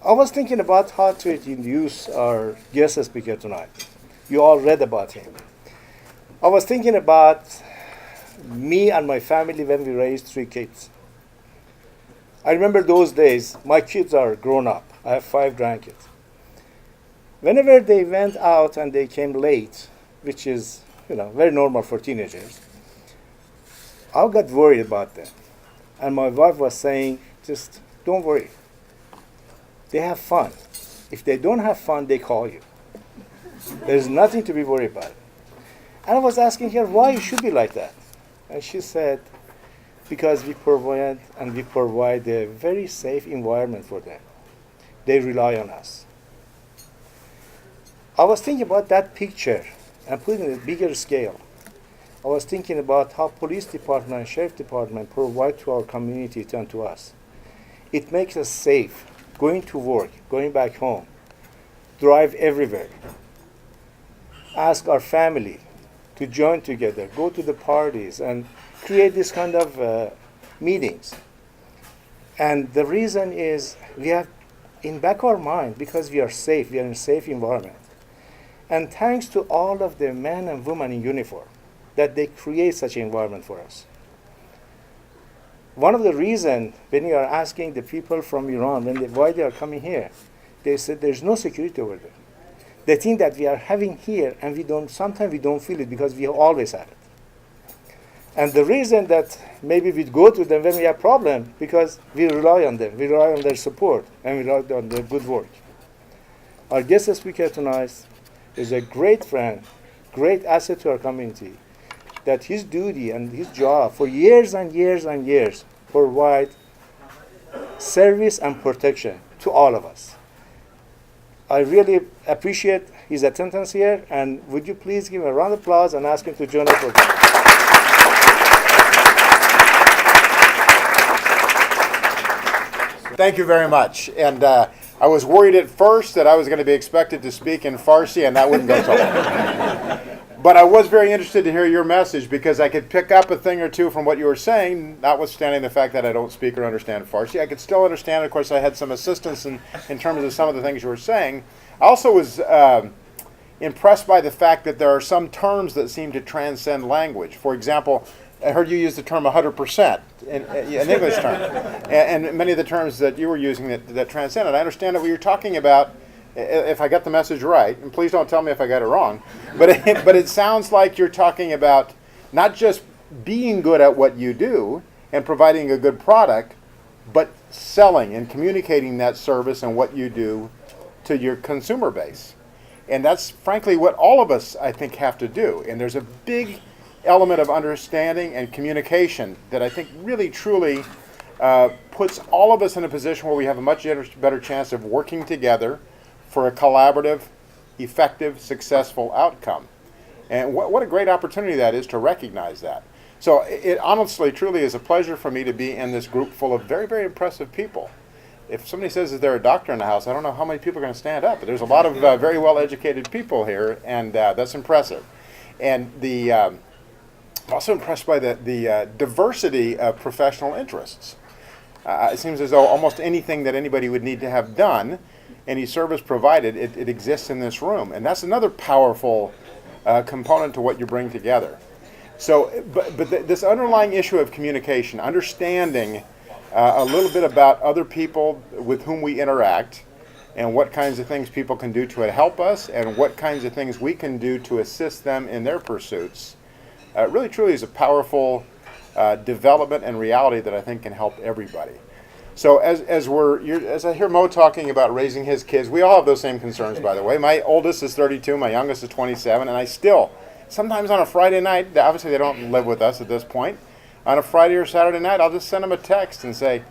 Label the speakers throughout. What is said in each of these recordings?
Speaker 1: I was thinking about how to introduce our guest speaker tonight. You all read about him. I was thinking about me and my family when we raised 3 kids. I remember those days. My kids are grown up. I have 5 grandkids. Whenever they went out and they came late, which is very normal for teenagers, I got worried about them. And my wife was saying, just don't worry. They have fun. If they don't have fun, they call you. There's nothing to be worried about. And I was asking her why it should be like that. And she said, because we provide a very safe environment for them. They rely on us. I was thinking about that picture and putting it in a bigger scale. I was thinking about how police department and sheriff department provide to our community and to us. It makes us safe, going to work, going back home, drive everywhere, ask our family to join together, go to the parties, and create this kind of meetings. And the reason is we have in back of our mind, because we are safe, we are in a safe environment. And thanks to all of the men and women in uniform, that they create such an environment for us. One of the reasons when you are asking the people from Iran why they are coming here, they said there's no security over there. They think that we are having here, and sometimes we don't feel it because we always have it. And the reason that maybe we go to them when we have problem, because we rely on them, we rely on their support, and we rely on their good work. Our guest speaker tonight is a great friend, great asset to our community, that his duty and his job for years and years and years provide service and protection to all of us. I really appreciate his attendance here, and would you please give him a round of applause and ask him to join us for
Speaker 2: Thank you very much. And I was worried at first that I was going to be expected to speak in Farsi, and that wouldn't go so well. But I was very interested to hear your message, because I could pick up a thing or two from what you were saying, notwithstanding the fact that I don't speak or understand Farsi. I could still understand. Of course, I had some assistance in terms of some of the things you were saying. I also was impressed by the fact that there are some terms that seem to transcend language. For example, I heard you use the term 100% in English term, and many of the terms that you were using that transcend it. I understand that what you're talking about, if I got the message right, and please don't tell me if I got it wrong, but it sounds like you're talking about not just being good at what you do and providing a good product, but selling and communicating that service and what you do to your consumer base. And that's frankly what all of us, I think, have to do. And there's a big element of understanding and communication that I think really truly puts all of us in a position where we have a much better chance of working together for a collaborative, effective, successful outcome. And what a great opportunity that is to recognize that. So it honestly, truly is a pleasure for me to be in this group full of very, very impressive people. If somebody says that they're a doctor in the house, I don't know how many people are going to stand up, but there's a lot of very well-educated people here, and that's impressive. And I'm also impressed by the diversity of professional interests. It seems as though almost anything that anybody would need to have done, any service provided, it exists in this room. And that's another powerful component to what you bring together. So, but this underlying issue of communication, understanding a little bit about other people with whom we interact, and what kinds of things people can do to help us, and what kinds of things we can do to assist them in their pursuits, really truly is a powerful development and reality that I think can help everybody. So as I hear Mo talking about raising his kids, we all have those same concerns, by the way. My oldest is 32, my youngest is 27, and I still, sometimes on a Friday night, obviously they don't live with us at this point, on a Friday or Saturday night, I'll just send them a text and say,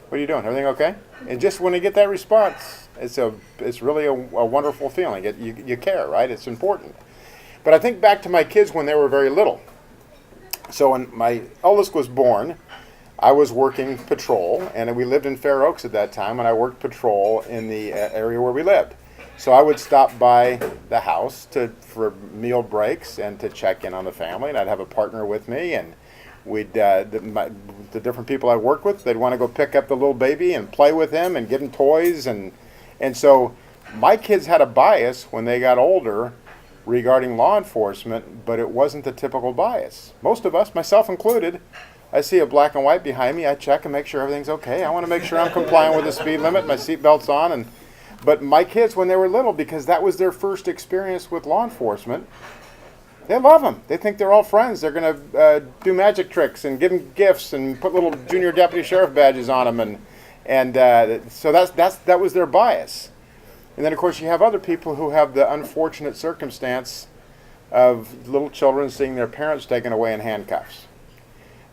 Speaker 2: "What are you doing? Everything okay?" And just when I get that response, it's really a wonderful feeling. You care, right? It's important. But I think back to my kids when they were very little. So when my eldest was born, I was working patrol, and we lived in Fair Oaks at that time, and I worked patrol in the area where we lived. So I would stop by the house for meal breaks and to check in on the family, and I'd have a partner with me, and The different people I worked with, they'd want to go pick up the little baby and play with him and give him toys, and so my kids had a bias when they got older regarding law enforcement, but it wasn't the typical bias. Most of us, myself included, I see a black and white behind me, I check and make sure everything's okay. I want to make sure I'm complying with the speed limit, my seatbelt's on, but my kids, when they were little, because that was their first experience with law enforcement, they love them. They think they're all friends. They're going to do magic tricks and give them gifts and put little junior deputy sheriff badges on them, and so that was their bias. And then, of course, you have other people who have the unfortunate circumstance of little children seeing their parents taken away in handcuffs.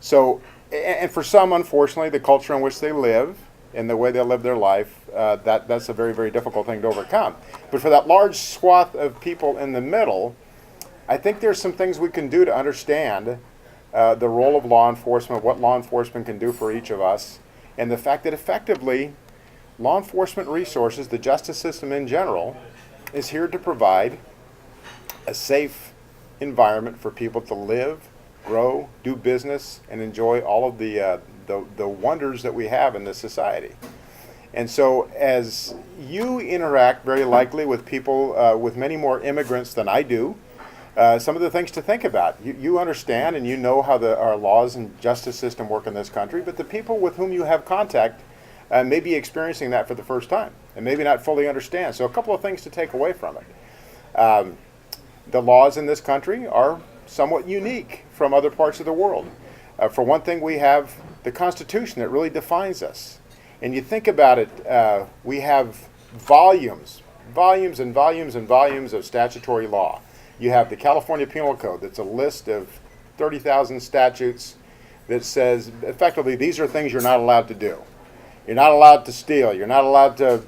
Speaker 2: So, and for some, unfortunately, the culture in which they live and the way they live their life, that's a very, very difficult thing to overcome. But for that large swath of people in the middle, I think there's some things we can do to understand the role of law enforcement, what law enforcement can do for each of us, and the fact that effectively law enforcement resources, the justice system in general, is here to provide a safe environment for people to live, grow, do business, and enjoy all of the wonders that we have in this society. And so as you interact very likely with people, with many more immigrants than I do, some of the things to think about. You understand and you know how our laws and justice system work in this country, but the people with whom you have contact may be experiencing that for the first time and maybe not fully understand. So a couple of things to take away from it. The laws in this country are somewhat unique from other parts of the world. For one thing, we have the Constitution that really defines us. And you think about it, we have volumes and volumes and volumes of statutory law. You have the California Penal Code that's a list of 30,000 statutes that says effectively these are things you're not allowed to do. You're not allowed to steal. You're not allowed to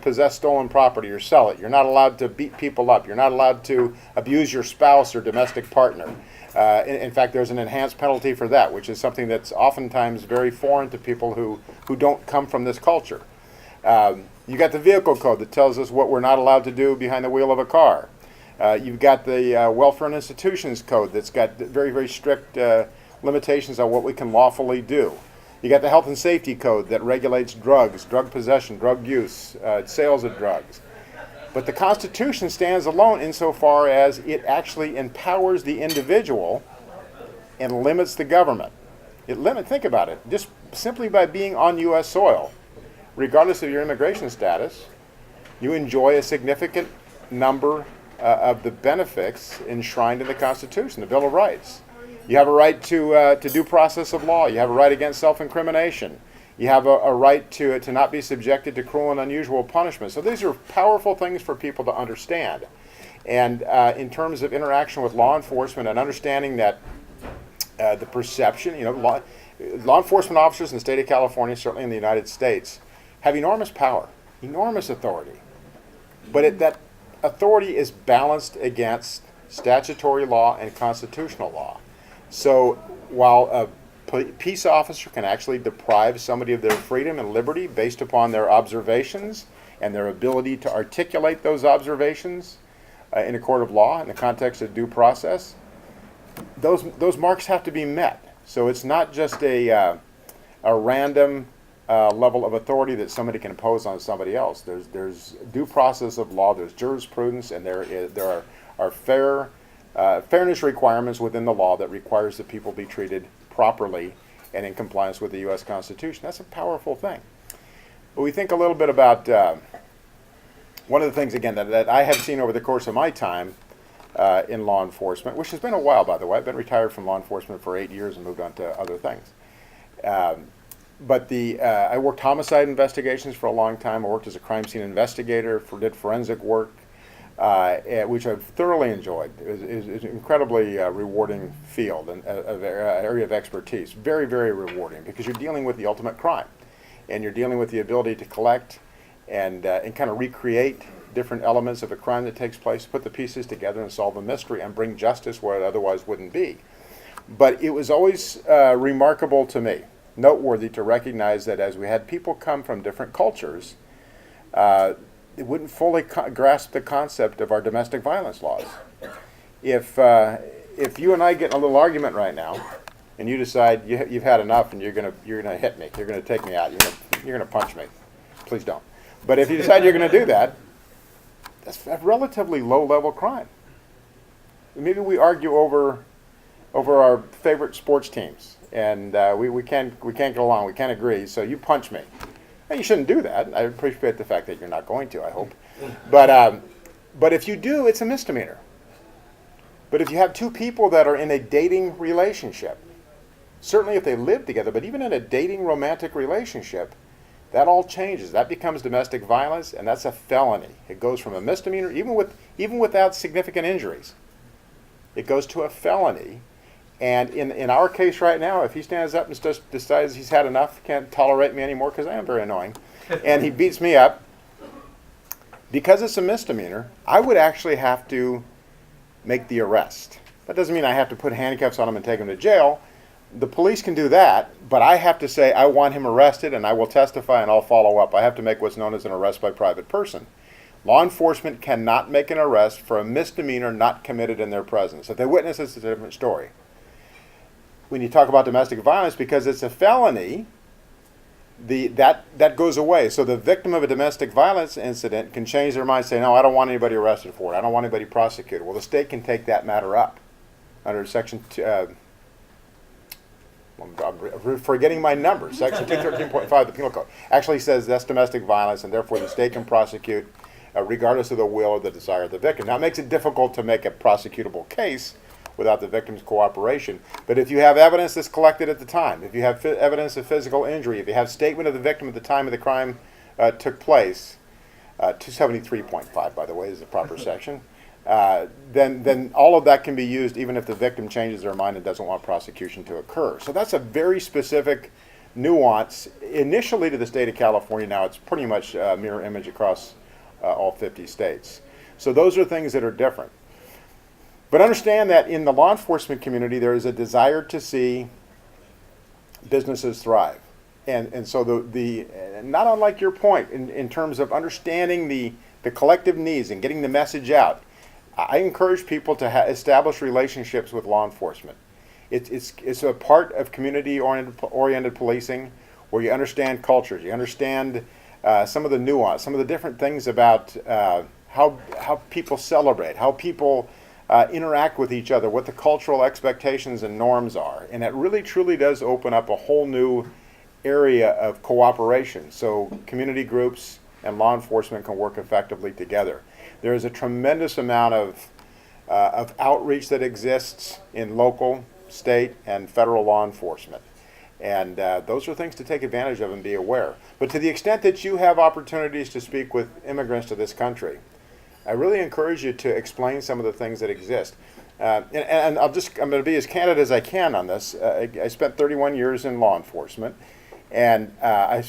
Speaker 2: possess stolen property or sell it. You're not allowed to beat people up. You're not allowed to abuse your spouse or domestic partner. In fact, there's an enhanced penalty for that, which is something that's oftentimes very foreign to people who don't come from this culture. You got the vehicle code that tells us what we're not allowed to do behind the wheel of a car. You've got the Welfare and Institutions Code that's got very, very strict limitations on what we can lawfully do. You got the Health and Safety Code that regulates drugs, drug possession, drug use, sales of drugs. But the Constitution stands alone insofar as it actually empowers the individual and limits the government. Think about it. Just simply by being on U.S. soil, regardless of your immigration status, you enjoy a significant number of the benefits enshrined in the Constitution, the Bill of Rights. You have a right to due process of law. You have a right against self-incrimination. You have a right to not be subjected to cruel and unusual punishment. So these are powerful things for people to understand. And in terms of interaction with law enforcement and understanding that the perception, law enforcement officers in the state of California, certainly in the United States, have enormous power, enormous authority. But that authority is balanced against statutory law and constitutional law. So while a peace officer can actually deprive somebody of their freedom and liberty based upon their observations and their ability to articulate those observations in a court of law in the context of due process, those marks have to be met. So it's not just a random level of authority that somebody can impose on somebody else. There's due process of law, there's jurisprudence, and there are fairness requirements within the law that requires that people be treated properly and in compliance with the U.S. Constitution. That's a powerful thing. But we think a little bit about one of the things, again, that I have seen over the course of my time in law enforcement, which has been a while, by the way. I've been retired from law enforcement for 8 years and moved on to other things. But I worked homicide investigations for a long time. I worked as a crime scene investigator, did forensic work, which I've thoroughly enjoyed. It's an incredibly rewarding field and area of expertise. Very, very rewarding because you're dealing with the ultimate crime, and you're dealing with the ability to collect and kind of recreate different elements of a crime that takes place, put the pieces together and solve a mystery and bring justice where it otherwise wouldn't be. But it was always remarkable to me, noteworthy to recognize that as we had people come from different cultures, they wouldn't fully grasp the concept of our domestic violence laws. If you and I get in a little argument right now, and you decide you've had enough and you're gonna hit me, you're gonna take me out, you're gonna punch me, please don't. But if you decide you're gonna do that, that's a relatively low-level crime. Maybe we argue over our favorite sports teams, and we can't get along, we can't agree, so you punch me. Well, you shouldn't do that. I appreciate the fact that you're not going to, I hope. But if you do, it's a misdemeanor. But if you have two people that are in a dating relationship, certainly if they live together, but even in a dating romantic relationship, that all changes. That becomes domestic violence, and that's a felony. It goes from a misdemeanor, even without significant injuries. It goes to a felony. And in our case right now, if he stands up and decides he's had enough, can't tolerate me anymore because I am very annoying, and he beats me up, because it's a misdemeanor, I would actually have to make the arrest. That doesn't mean I have to put handcuffs on him and take him to jail. The police can do that, but I have to say I want him arrested, and I will testify and I'll follow up. I have to make what's known as an arrest by private person. Law enforcement cannot make an arrest for a misdemeanor not committed in their presence. If they witness, it's a different story. When you talk about domestic violence, because it's a felony, that goes away. So the victim of a domestic violence incident can change their mind, say, no, I don't want anybody arrested for it. I don't want anybody prosecuted. Well, the state can take that matter up under Section I'm forgetting my number. Section 213.5 of the Penal Code actually says that's domestic violence, and therefore the state can prosecute regardless of the will or the desire of the victim. Now, it makes it difficult to make a prosecutable case without the victim's cooperation. But if you have evidence that's collected at the time, if you have evidence of physical injury, if you have statement of the victim at the time of the crime took place, 273.5, by the way, is the proper section, then all of that can be used even if the victim changes their mind and doesn't want prosecution to occur. So that's a very specific nuance initially to the state of California. Now it's pretty much a mirror image across all 50 states. So those are things that are different. But understand that in the law enforcement community, there is a desire to see businesses thrive. And so the not unlike your point in terms of understanding the collective needs and getting the message out, I encourage people to establish relationships with law enforcement. It's a part of community-oriented policing where you understand cultures, you understand some of the nuance, some of the different things about how people celebrate, how people interact with each other, what the cultural expectations and norms are. And it really truly does open up a whole new area of cooperation. So community groups and law enforcement can work effectively together. There is a tremendous amount of outreach that exists in local, state, and federal law enforcement. And those are things to take advantage of and be aware. But to the extent that you have opportunities to speak with immigrants to this country, I really encourage you to explain some of the things that exist. And I'm going to be as candid as I can on this. I spent 31 years in law enforcement, and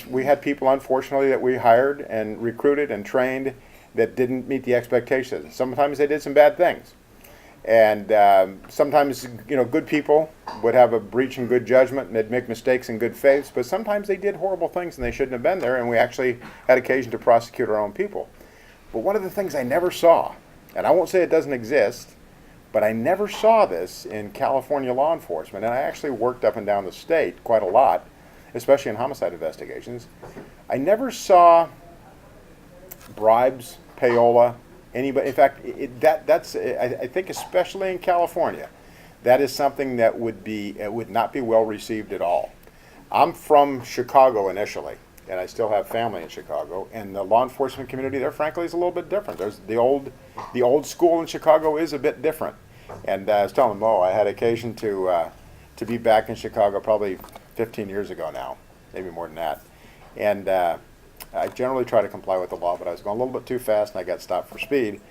Speaker 2: we had people, unfortunately, that we hired and recruited and trained that didn't meet the expectations. Sometimes they did some bad things. And sometimes, good people would have a breach in good judgment and they'd make mistakes in good faith, but sometimes they did horrible things and they shouldn't have been there, and we actually had occasion to prosecute our own people. But one of the things I never saw, and I won't say it doesn't exist, but I never saw this in California law enforcement, and I actually worked up and down the state quite a lot, especially in homicide investigations. I never saw bribes, payola, anybody. In fact, I think especially in California, that is something that would not be well received at all. I'm from Chicago initially, and I still have family in Chicago, and the law enforcement community there, frankly, is a little bit different. There's the old school in Chicago is a bit different. And I was telling Mo, I had occasion to be back in Chicago probably 15 years ago now, maybe more than that. And I generally try to comply with the law, but I was going a little bit too fast, and I got stopped for speed.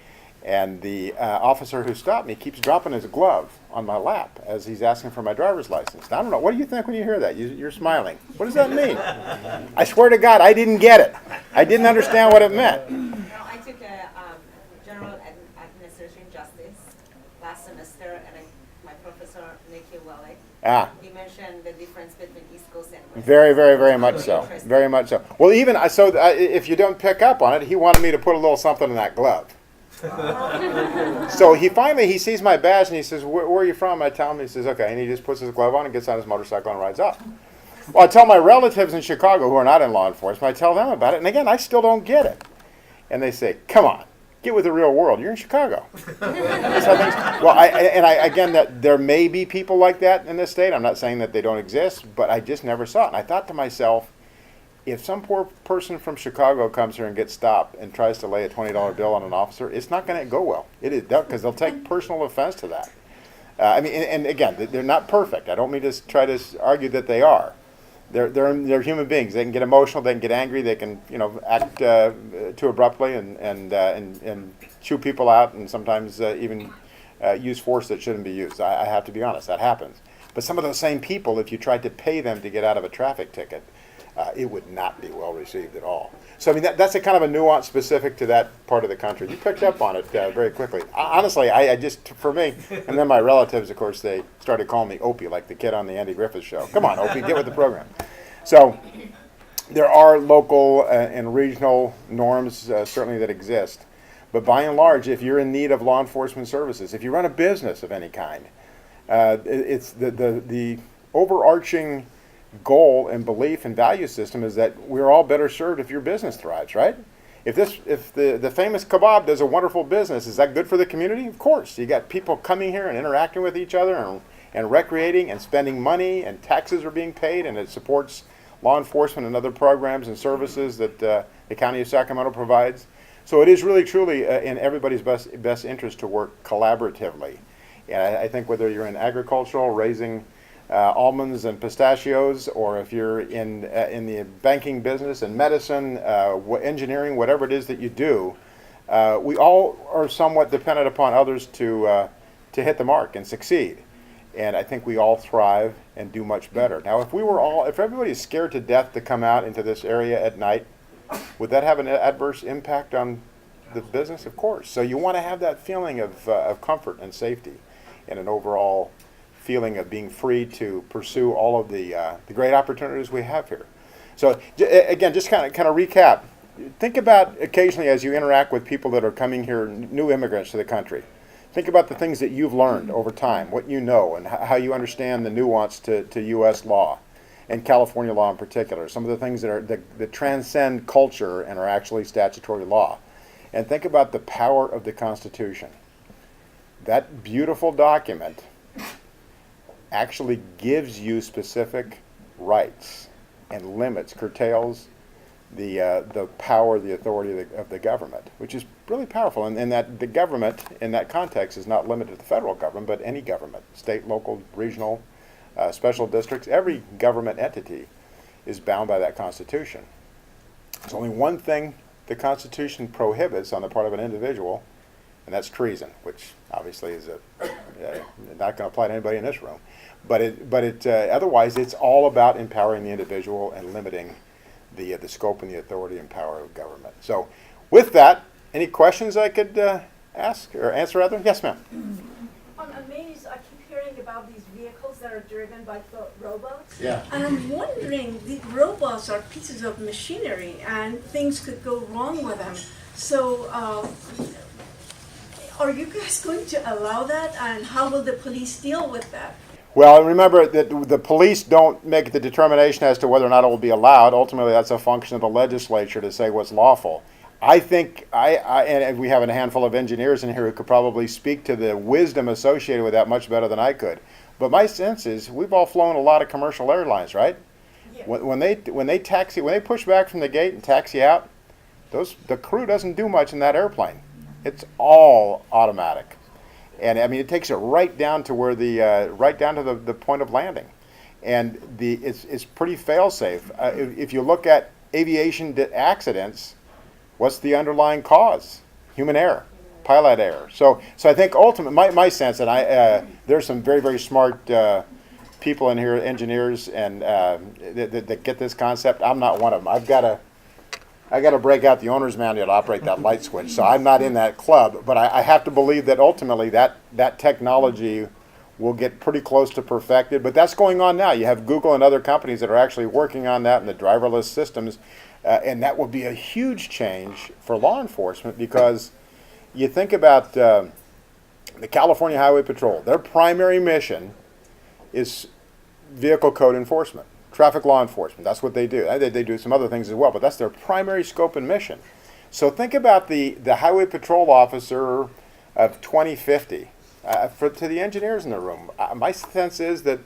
Speaker 2: And the officer who stopped me keeps dropping his glove on my lap as he's asking for my driver's license. Now, I don't know. What do you think when you hear that? You're smiling. What does that mean? I swear to God, I didn't get it. I didn't understand what it meant.
Speaker 3: No, I took a general administration justice last semester, and my professor, Nikki Welle, he mentioned the difference between East Coast and West Coast.
Speaker 2: Very, very, very much so. Very much so. Well, even if you don't pick up on it, he wanted me to put a little something in that glove. So he sees my badge and he says, where are you from? I tell him, he says, okay. And he just puts his glove on and gets on his motorcycle and rides off. Well, I tell my relatives in Chicago who are not in law enforcement, I tell them about it. And again, I still don't get it. And they say, come on, get with the real world. You're in Chicago. Again, that there may be people like that in this state. I'm not saying that they don't exist, but I just never saw it. And I thought to myself, if some poor person from Chicago comes here and gets stopped and tries to lay a $20 bill on an officer, it's not going to go well. It is, because they'll take personal offense to that. And again, they're not perfect. I don't mean to try to argue that they are. They're human beings. They can get emotional. They can get angry. They can act too abruptly and chew people out, and sometimes even use force that shouldn't be used. I have to be honest. That happens. But some of those same people, if you tried to pay them to get out of a traffic ticket, it would not be well received at all. So I mean, that's a kind of a nuance specific to that part of the country. You picked up on it very quickly. Honestly, I just, for me, and then my relatives, of course, they started calling me Opie, like the kid on the Andy Griffith Show. Come on, Opie, get with the program. So there are local and regional norms certainly that exist. But by and large, if you're in need of law enforcement services, if you run a business of any kind, it's the overarching goal and belief and value system is that we're all better served if your business thrives, right? If the famous kebab does a wonderful business, is that good for the community? Of course. You got people coming here and interacting with each other and recreating and spending money, and taxes are being paid, and it supports law enforcement and other programs and services that the County of Sacramento provides. So it is really, truly in everybody's best interest to work collaboratively. And I think whether you're in agricultural, raising almonds and pistachios, or if you're in the banking business and medicine, engineering, whatever it is that you do, we all are somewhat dependent upon others to hit the mark and succeed. And I think we all thrive and do much better. Now, if everybody is scared to death to come out into this area at night, would that have an adverse impact on the business? Of course. So you want to have that feeling of comfort and safety, and an overall feeling of being free to pursue all of the great opportunities we have here. So again, just kind of recap. Think about occasionally as you interact with people that are coming here, new immigrants to the country. Think about the things that you've learned over time, what you know, and how you understand the nuance to U.S. law and California law in particular. Some of the things that transcend culture and are actually statutory law. And think about the power of the Constitution. That beautiful document actually gives you specific rights and limits, curtails the power, the authority of the government, which is really powerful. And that the government in that context is not limited to the federal government, but any government, state, local, regional, special districts. Every government entity is bound by that Constitution. There's only one thing the Constitution prohibits on the part of an individual, and that's treason, which obviously is not going to apply to anybody in this room. But otherwise, it's all about empowering the individual and limiting the scope and the authority and power of government. So, with that, any questions I could ask or answer, rather? Yes, ma'am.
Speaker 4: I'm amazed. I keep hearing about these vehicles that are driven by robots.
Speaker 2: Yeah.
Speaker 4: And I'm wondering, the robots are pieces of machinery, and things could go wrong with them. So, are you guys going to allow that, and how will the police deal with that?
Speaker 2: Well, remember that the police don't make the determination as to whether or not it will be allowed. Ultimately, that's a function of the legislature to say what's lawful. I think and we have a handful of engineers in here who could probably speak to the wisdom associated with that much better than I could. But my sense is we've all flown a lot of commercial airlines, right?
Speaker 4: Yeah.
Speaker 2: When they push back from the gate and taxi out, the crew doesn't do much in that airplane. It's all automatic. And I mean, it takes it right down to where the point of landing, and it's pretty fail-safe. If you look at aviation accidents, what's the underlying cause? Human error, pilot error. So I think ultimately, my sense, and there's some very, very smart people in here, engineers, and that get this concept. I'm not one of them. I got to break out the owner's manual to operate that light switch, so I'm not in that club. But I have to believe that ultimately that technology will get pretty close to perfected. But that's going on now. You have Google and other companies that are actually working on that and the driverless systems, and that will be a huge change for law enforcement because You think about the California Highway Patrol. Their primary mission is vehicle code enforcement, traffic law enforcement. That's what they do. They do some other things as well, but that's their primary scope and mission. So think about the highway patrol officer of 2050. To the engineers in the room, my sense is that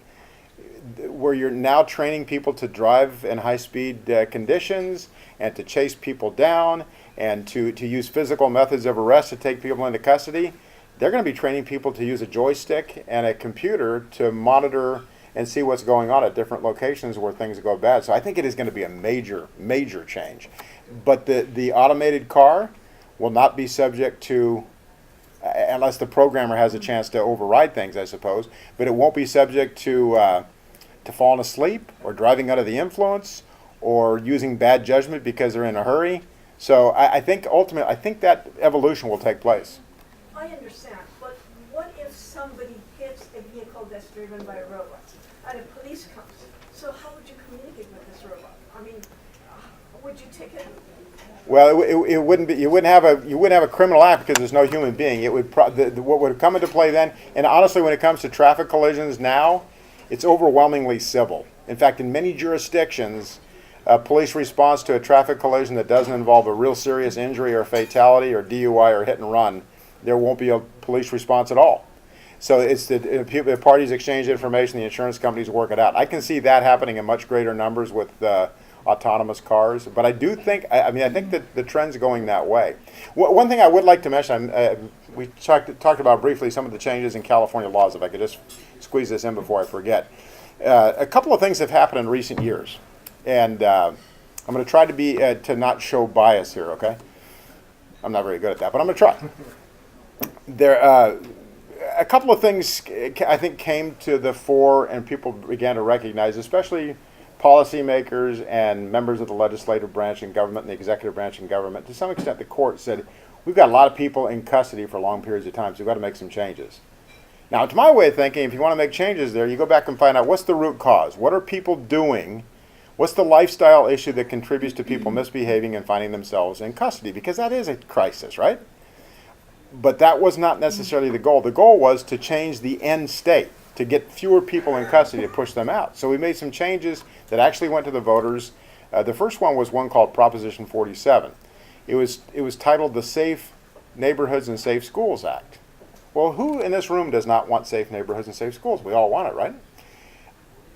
Speaker 2: where you're now training people to drive in high-speed conditions and to chase people down and to use physical methods of arrest to take people into custody, they're going to be training people to use a joystick and a computer to monitor and see what's going on at different locations where things go bad. So I think it is going to be a major, major change. But the automated car will not be subject to, unless the programmer has a chance to override things, I suppose, but it won't be subject to falling asleep or driving under the influence or using bad judgment because they're in a hurry. So I think ultimately, I think that evolution will take place.
Speaker 4: I understand, but what if somebody hits a vehicle that's driven by a robot and a police comes? So how would you communicate with this robot? I mean, would you take it?
Speaker 2: Well, it wouldn't be. You wouldn't have a criminal act because there's no human being. It would what would come into play then. And honestly, when it comes to traffic collisions now, it's overwhelmingly civil. In fact, in many jurisdictions, police response to a traffic collision that doesn't involve a real serious injury or fatality or DUI or hit and run, there won't be a police response at all. So it's the parties exchange information, the insurance companies work it out. I can see that happening in much greater numbers with autonomous cars, but I do think, I think that the trend's going that way. One thing I would like to mention, we talked about briefly some of the changes in California laws, if I could just squeeze this in before I forget. A couple of things have happened in recent years, and I'm going to try to be to not show bias here, okay? I'm not very good at that, but I'm going to try. There, a couple of things I think came to the fore and people began to recognize, especially policymakers and members of the legislative branch in government and the executive branch in government. To some extent, the court said, we've got a lot of people in custody for long periods of time, so we've got to make some changes. Now, to my way of thinking, if you want to make changes there, you go back and find out what's the root cause. What are people doing? What's the lifestyle issue that contributes to people misbehaving and finding themselves in custody? Because that is a crisis, right? But that was not necessarily the goal. The goal was to change the end state, to get fewer people in custody, to push them out. So we made some changes that actually went to the voters. The first one was one called Proposition 47. It was titled the Safe Neighborhoods and Safe Schools Act. Well, who in this room does not want safe neighborhoods and safe schools? We all want it, right?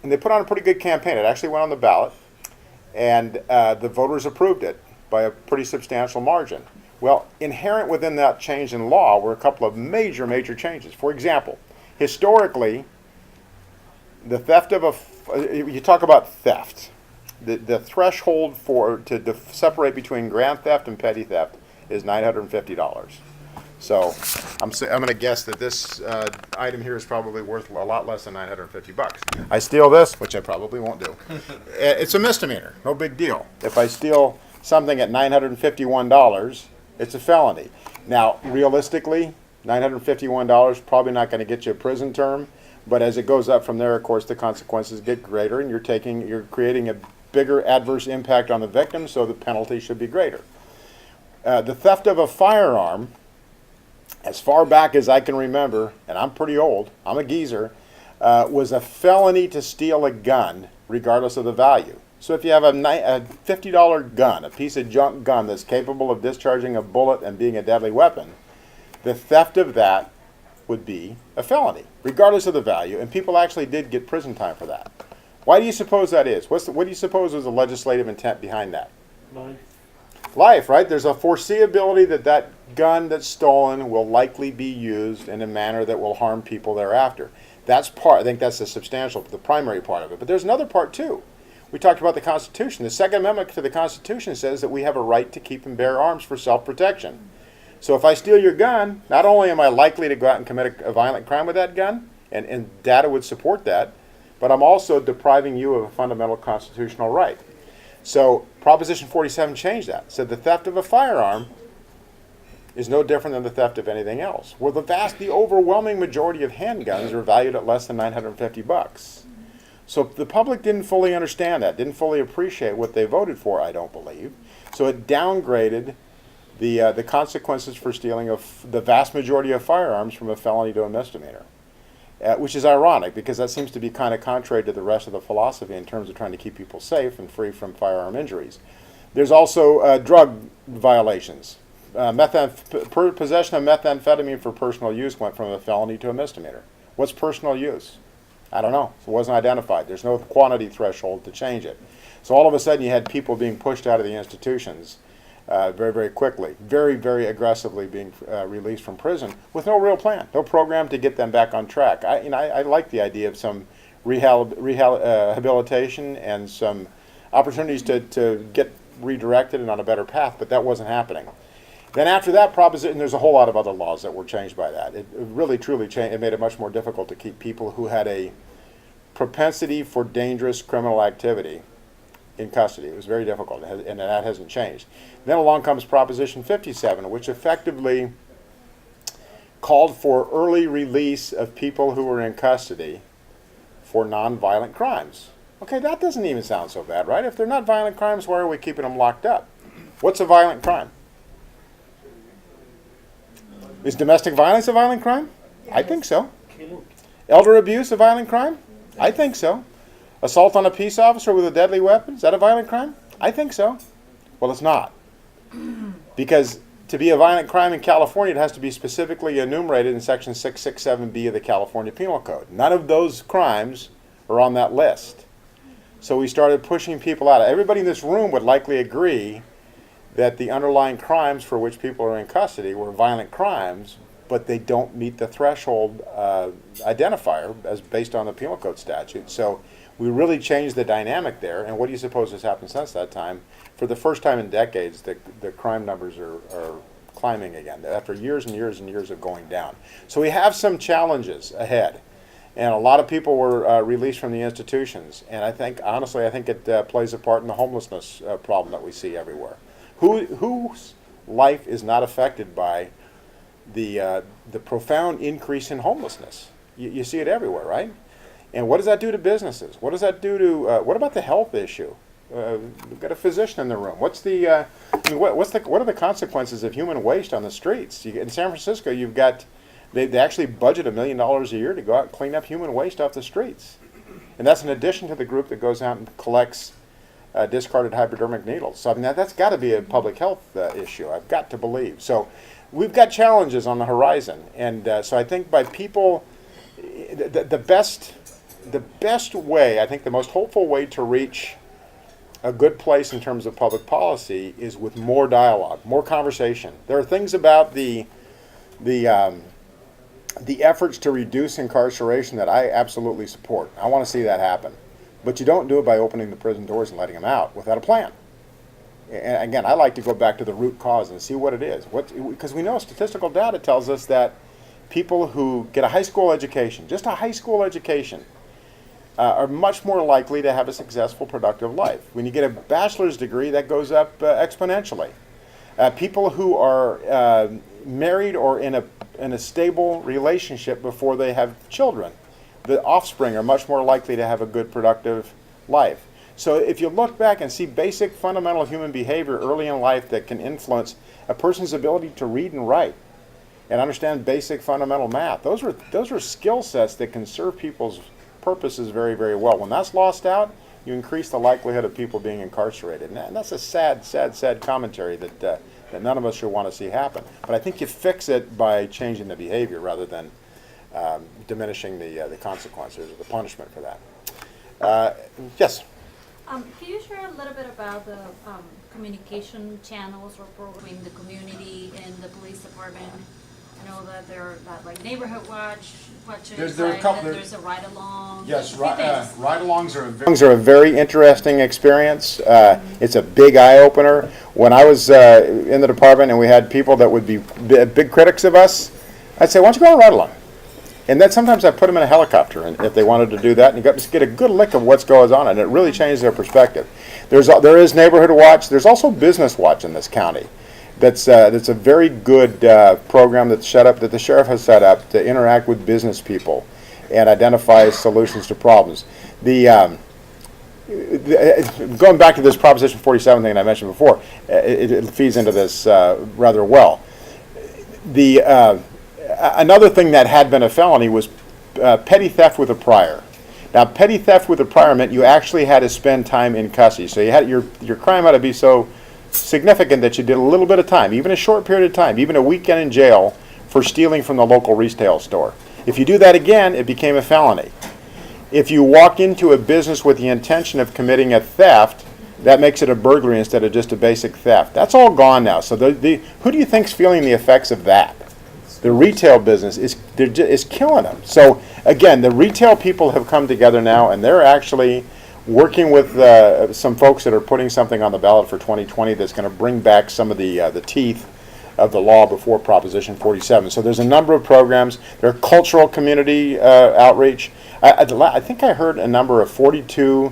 Speaker 2: And they put on a pretty good campaign. It actually went on the ballot, and the voters approved it by a pretty substantial margin. Well, inherent within that change in law were a couple of major, major changes. For example, historically, the theft of you talk about theft. The threshold to separate between grand theft and petty theft is $950. So I'm going to guess that this item here is probably worth a lot less than $950. I steal this, which I probably won't do. It's a misdemeanor, no big deal. If I steal something at $951, it's a felony. Now, realistically, $951 probably not going to get you a prison term, but as it goes up from there, of course, the consequences get greater, and you're creating a bigger adverse impact on the victim, so the penalty should be greater. The theft of a firearm, as far back as I can remember, and I'm pretty old, I'm a geezer, was a felony to steal a gun, regardless of the value. So if you have a $50 gun, a piece of junk gun that's capable of discharging a bullet and being a deadly weapon, the theft of that would be a felony, regardless of the value, and people actually did get prison time for that. Why do you suppose that is? What do you suppose was the legislative intent behind that? Life, right? There's a foreseeability that that gun that's stolen will likely be used in a manner that will harm people thereafter. That's part, I think that's the primary part of it. But there's another part too. We talked about the Constitution. The Second Amendment to the Constitution says that we have a right to keep and bear arms for self-protection. So if I steal your gun, not only am I likely to go out and commit a violent crime with that gun, and data would support that, but I'm also depriving you of a fundamental constitutional right. So Proposition 47 changed that. Said the theft of a firearm is no different than the theft of anything else. Well, the overwhelming majority of handguns are valued at less than $950. So the public didn't fully understand that, didn't fully appreciate what they voted for, I don't believe. So it downgraded the consequences for stealing of the vast majority of firearms from a felony to a misdemeanor, which is ironic because that seems to be kind of contrary to the rest of the philosophy in terms of trying to keep people safe and free from firearm injuries. There's also drug violations. Possession of methamphetamine for personal use went from a felony to a misdemeanor. What's personal use? I don't know. It wasn't identified. There's no quantity threshold to change it. So all of a sudden you had people being pushed out of the institutions very, very quickly, very, very aggressively being released from prison with no real plan, no program to get them back on track. I like the idea of some rehabilitation and some opportunities to get redirected and on a better path, but that wasn't happening. Then after that proposition, there's a whole lot of other laws that were changed by that. It really, truly changed. It made it much more difficult to keep people who had a propensity for dangerous criminal activity in custody. It was very difficult, and that hasn't changed. Then along comes Proposition 57, which effectively called for early release of people who were in custody for nonviolent crimes. Okay, that doesn't even sound so bad, right? If they're not violent crimes, why are we keeping them locked up? What's a violent crime? Is domestic violence a violent crime? I think so. Elder abuse a violent crime? I think so. Assault on a peace officer with a deadly weapon, is that a violent crime? I think so. Well, it's not. Because to be a violent crime in California, it has to be specifically enumerated in Section 667B of the California Penal Code. None of those crimes are on that list. So we started pushing people out. Everybody in this room would likely agree that the underlying crimes for which people are in custody were violent crimes, but they don't meet the threshold identifier as based on the Penal Code statute. So we really changed the dynamic there, and what do you suppose has happened since that time? For the first time in decades, the crime numbers are climbing again, after years and years and years of going down. So we have some challenges ahead, and a lot of people were released from the institutions, and honestly, I think it plays a part in the homelessness problem that we see everywhere. Whose life is not affected by the profound increase in homelessness? You see it everywhere, right? And what does that do to businesses? What does that do to what about the health issue? We've got a physician in the room. What are the consequences of human waste on the streets? In San Francisco, you've got they actually budget $1 million a year to go out and clean up human waste off the streets, and that's in addition to the group that goes out and collects discarded hypodermic needles. So I mean that's got to be a public health issue. I've got to believe. So we've got challenges on the horizon, and so I think by people, the best way, I think the most hopeful way to reach a good place in terms of public policy is with more dialogue, more conversation. There are things about the efforts to reduce incarceration that I absolutely support. I want to see that happen. But you don't do it by opening the prison doors and letting them out without a plan. And again, I like to go back to the root cause and see what it is. Because we know statistical data tells us that people who get a high school education, just a high school education, are much more likely to have a successful, productive life. When you get a bachelor's degree, that goes up exponentially. People who are married or in a stable relationship before they have children, the offspring are much more likely to have a good, productive life. So if you look back and see basic fundamental human behavior early in life that can influence a person's ability to read and write and understand basic fundamental math, those are skill sets that can serve people's purposes very, very well. When that's lost out, you increase the likelihood of people being incarcerated. And that's a sad commentary that none of us should want to see happen. But I think you fix it by changing the behavior rather than diminishing the consequences or the punishment for that. Yes?
Speaker 5: Can you share a little bit about the communication channels or programming the community and the police department? I know that there are like neighborhood watches.
Speaker 2: There are a couple.
Speaker 5: There's a ride along.
Speaker 2: Yes, ride-alongs are a very interesting experience. It's a big eye opener. When I was in the department and we had people that would be big critics of us, I'd say, "Why don't you go on a ride-along?" And then sometimes I put them in a helicopter, and if they wanted to do that, and you got to get a good lick of what's going on, and it really changed their perspective. There is neighborhood watch. There's also business watch in this county. That's a very good program that the sheriff has set up to interact with business people and identify solutions to problems. going back to this Proposition 47 thing I mentioned before, it feeds into this rather well. Another thing that had been a felony was petty theft with a prior. Now, petty theft with a prior meant you actually had to spend time in custody. So you had your crime had to be so significant that you did a little bit of time, even a short period of time, even a weekend in jail for stealing from the local retail store. If you do that again, it became a felony. If you walk into a business with the intention of committing a theft, that makes it a burglary instead of just a basic theft. That's all gone now. So who do you think's feeling the effects of that? The retail business is killing them. So again, the retail people have come together now, and they're actually working with some folks that are putting something on the ballot for 2020 that's going to bring back some of the teeth of the law before Proposition 47. So there's a number of programs. There are cultural community outreach. I think I heard a number of 42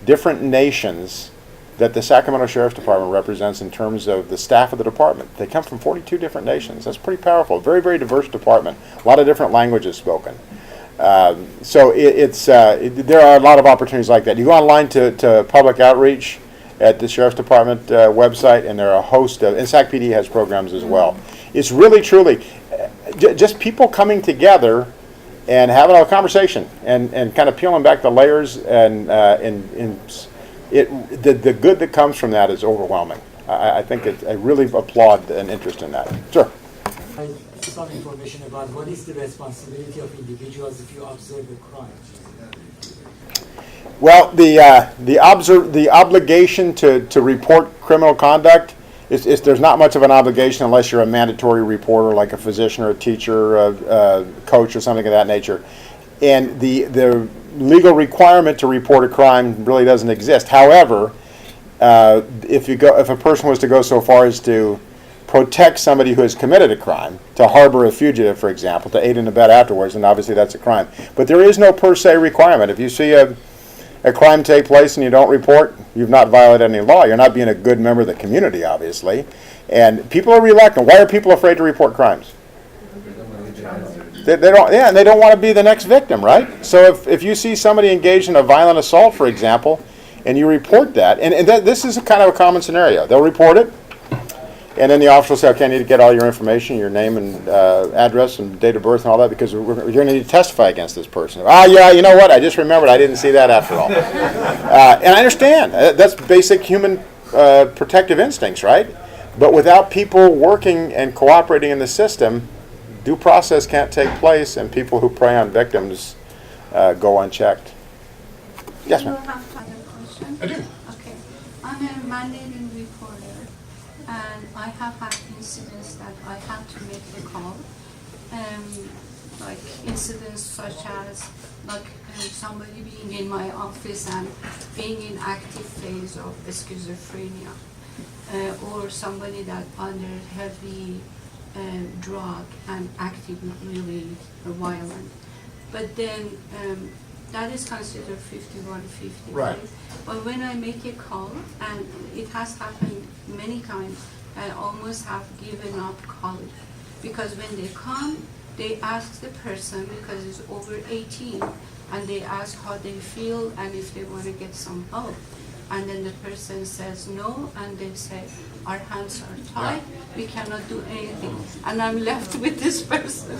Speaker 2: different nations that the Sacramento Sheriff's Department represents in terms of the staff of the department. They come from 42 different nations. That's pretty powerful. Very, very diverse department. A lot of different languages spoken. So there are a lot of opportunities like that. You go online to public outreach at the Sheriff's Department website, and there are a host of, and SACPD has programs as well. It's really, truly, just people coming together and having a conversation and kind of peeling back the layers, and the good that comes from that is overwhelming. I think I really applaud an interest in that. Sure.
Speaker 6: Some information about what is the responsibility of individuals if you observe a crime.
Speaker 2: Well, the obligation to report criminal conduct is there's not much of an obligation unless you're a mandatory reporter, like a physician or a teacher, a coach, or something of that nature. And the legal requirement to report a crime really doesn't exist. However, if a person was to go so far as to protect somebody who has committed a crime, to harbor a fugitive, for example, to aid and abet afterwards, and obviously that's a crime. But there is no per se requirement. If you see a crime take place and you don't report, you've not violated any law. You're not being a good member of the community, obviously. And people are reluctant. Why are people afraid to report crimes? They don't. Yeah, and they don't want to be the next victim, right? So if you see somebody engaged in a violent assault, for example, and you report that, and this is kind of a common scenario. They'll report it, and then the officer will say, okay, I need to get all your information, your name and address and date of birth and all that, because you're going to need to testify against this person. Yeah, you know what? I just remembered I didn't see that after all. And I understand. That's basic human protective instincts, right? But without people working and cooperating in the system, due process can't take place, and people who prey on victims go unchecked. Yes, ma'am.
Speaker 7: Do you have time for a question?
Speaker 2: I do.
Speaker 7: Okay. I'm a mandated reporter, and I have had incidents that I had to make the call. Like incidents such as somebody being in my office and being in active phase of schizophrenia, or somebody that under heavy drug and acting really violent. But then that is considered 5150.
Speaker 2: Right.
Speaker 7: But when I make a call, and it has happened many times, I almost have given up calling. Because when they come, they ask the person, because it's over 18, and they ask how they feel and if they want to get some help. And then the person says no, and they say, our hands are tied, we cannot do anything. And I'm left with this person.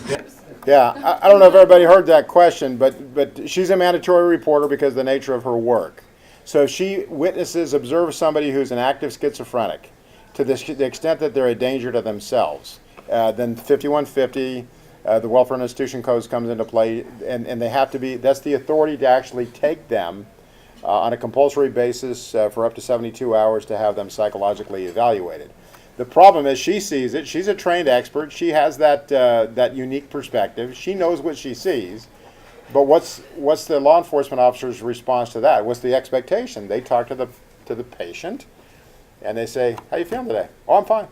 Speaker 2: Yeah, I don't know if everybody heard that question, but she's a mandatory reporter because of the nature of her work. So if she observes somebody who's an active schizophrenic, to the extent that they're a danger to themselves, then 5150, the Welfare and Institution Codes comes into play, and they have to be, that's the authority to actually take them on a compulsory basis for up to 72 hours to have them psychologically evaluated. The problem is she sees it. She's a trained expert. She has that unique perspective. She knows what she sees. But what's the law enforcement officer's response to that? What's the expectation? They talk to the patient, and they say, "How you feeling today?" "Oh, I'm fine.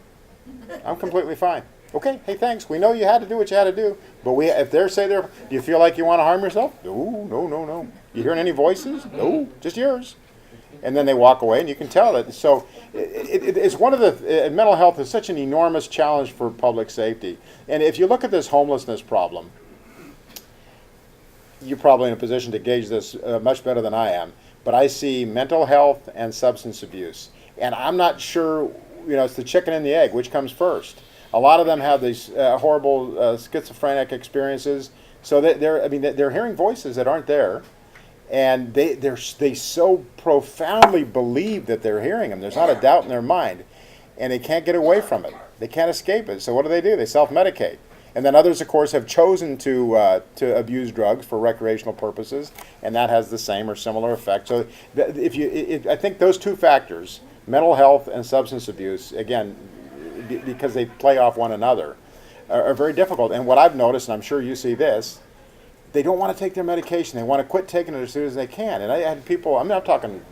Speaker 2: I'm completely fine." "Okay, hey, thanks. We know you had to do what you had to do, but if do you feel like you want to harm yourself?" No. You hearing any voices?" "No, just yours." And then they walk away, and you can tell that. So it's one of the mental health is such an enormous challenge for public safety. And if you look at this homelessness problem, you're probably in a position to gauge this much better than I am. but I see mental health and substance abuse. And I'm not sure, it's the chicken and the egg, which comes first. A lot of them have these horrible schizophrenic experiences. So they're hearing voices that aren't there, and they so profoundly believe that they're hearing them. There's not a doubt in their mind, and they can't get away from it. They can't escape it. So what do? They self-medicate. And then others, of course, have chosen to abuse drugs for recreational purposes, and that has the same or similar effect. So I think those two factors, mental health and substance abuse, again, because they play off one another, are very difficult. And what I've noticed, and I'm sure you see this, they don't want to take their medication. They want to quit taking it as soon as they can. And I had people, I'm talking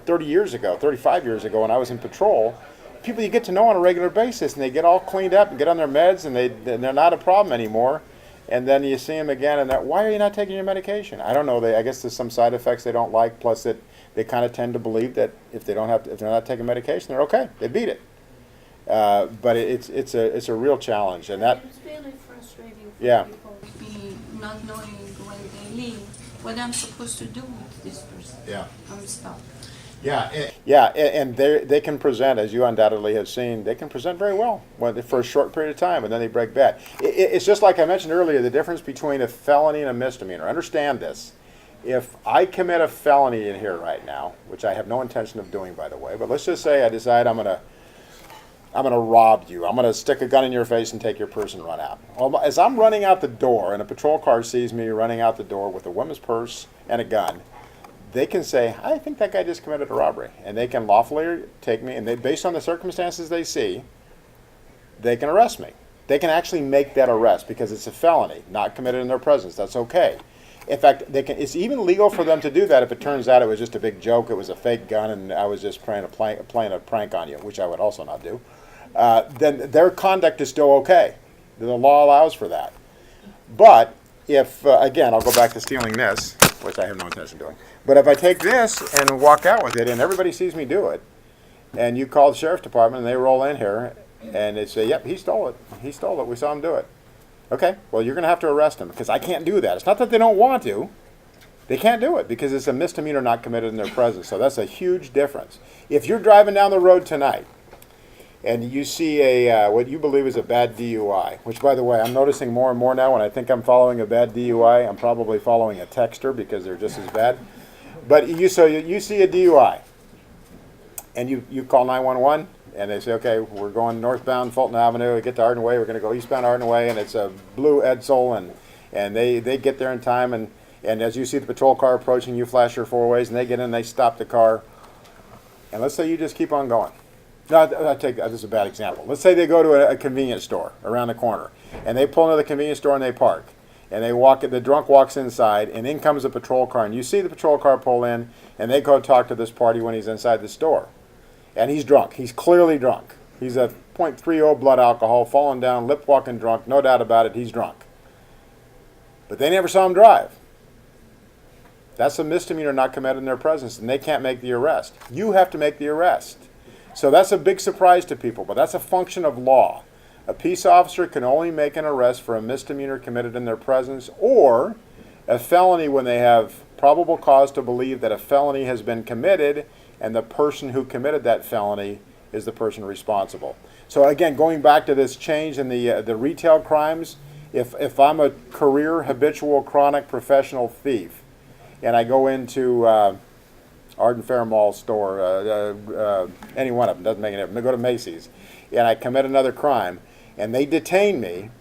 Speaker 2: 30 years ago, 35 years ago when I was in patrol, people you get to know on a regular basis, and they get all cleaned up and get on their meds, and they're not a problem anymore. And then you see them again, and why are you not taking your medication? I don't know. I guess there's some side effects they don't like, plus that they kind of tend to believe that if they're not taking medication, they're okay. They beat it. But it's a real challenge, and that
Speaker 7: it's really frustrating for
Speaker 2: Yeah.
Speaker 7: people not knowing when they leave what I'm supposed to do with this person.
Speaker 2: Yeah.
Speaker 7: I'm stuck.
Speaker 2: And they can present, as you undoubtedly have seen, they can present very well for a short period of time, and then they break bad. It's just like I mentioned earlier, the difference between a felony and a misdemeanor. Understand this. If I commit a felony in here right now, which I have no intention of doing, by the way, but let's just say I decide I'm going to rob you. I'm going to stick a gun in your face and take your purse and run out. Well, as I'm running out the door, and a patrol car sees me running out the door with a woman's purse and a gun, they can say, I think that guy just committed a robbery. And they can lawfully take me, and based on the circumstances they see, they can arrest me. They can actually make that arrest because it's a felony, not committed in their presence. That's okay. In fact, it's even legal for them to do that if it turns out it was just a big joke, it was a fake gun, and I was just playing a prank on you, which I would also not do. Then their conduct is still okay. The law allows for that. But if, again, I'll go back to stealing this, which I have no intention of doing. But if I take this and walk out with it, and everybody sees me do it, and you call the sheriff's department, and they roll in here, and they say, yep, he stole it. He stole it. We saw him do it. Okay, well, you're going to have to arrest him, because I can't do that. It's not that they don't want to. They can't do it, because it's a misdemeanor not committed in their presence. So that's a huge difference. If you're driving down the road tonight, and you see what you believe is a bad DUI, which, by the way, I'm noticing more and more now when I think I'm following a bad DUI, I'm probably following a texter because they're just as bad. But you see a DUI, and you call 911, and they say, okay, we're going northbound Fulton Avenue, we get to Arden Way, we're going to go eastbound Arden Way, and it's a blue Edsel, and they get there in time, and as you see the patrol car approaching, you flash your four ways, and they get in, they stop the car, and let's say you just keep on going. No, this is a bad example. Let's say they go to a convenience store around the corner, and they pull into the convenience store and they park, and the drunk walks inside, and in comes a patrol car, and you see the patrol car pull in, and they go talk to this party when he's inside the store, and he's drunk. He's clearly drunk. He's a .30 blood alcohol, falling down, lip walking drunk, no doubt about it. He's drunk. But they never saw him drive. That's a misdemeanor not committed in their presence, and they can't make the arrest. You have to make the arrest. So that's a big surprise to people, but that's a function of law. A peace officer can only make an arrest for a misdemeanor committed in their presence, or a felony when they have probable cause to believe that a felony has been committed and the person who committed that felony is the person responsible. So again, going back to this change in the retail crimes, if I'm a career, habitual, chronic, professional thief, and I go into Arden Fair Mall store, any one of them, doesn't make any difference. I go to Macy's, and I commit another crime, and they detain me,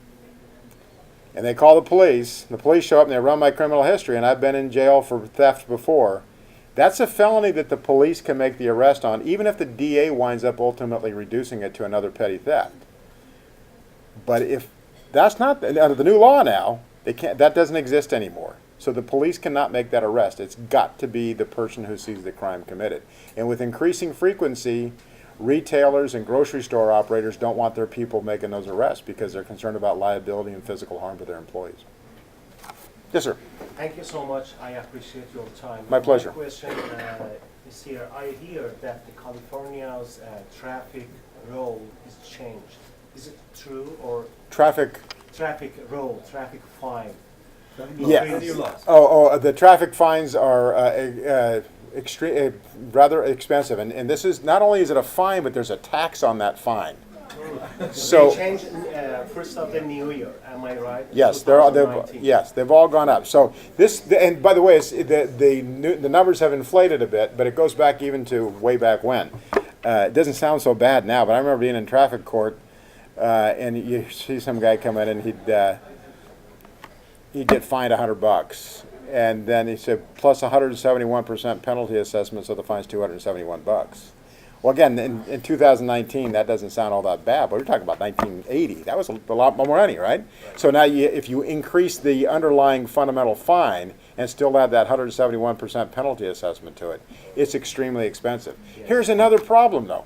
Speaker 2: and they call the police show up and they run my criminal history, and I've been in jail for theft before. That's a felony that the police can make the arrest on, even if the DA winds up ultimately reducing it to another petty theft. But if that's not, under the new law now, that doesn't exist anymore. So the police cannot make that arrest. It's got to be the person who sees the crime committed. And with increasing frequency, retailers and grocery store operators don't want their people making those arrests because they're concerned about liability and physical harm to their employees. Yes, sir.
Speaker 8: Thank you so much. I appreciate your time.
Speaker 2: My pleasure.
Speaker 8: My question is here. I hear that the California's traffic rule is changed. Is it true, or
Speaker 2: Traffic
Speaker 8: rule, traffic fine?
Speaker 2: Yeah. The traffic fines are rather expensive. And this is, not only is it a fine, but there's a tax on that fine.
Speaker 8: So they changed first of the new year. Am I right?
Speaker 2: Yes, they've all gone up. So and by the way, the numbers have inflated a bit, but it goes back even to way back when. It doesn't sound so bad now, but I remember being in traffic court, and you see some guy come in and he'd get fined $100, and then he said plus 171% penalty assessment, so the fine's $271. Well, again, in 2019, that doesn't sound all that bad, but we're talking about 1980. That was a lot more money, right? So now if you increase the underlying fundamental fine and still add that 171% penalty assessment to it, it's extremely expensive. Here's another problem, though.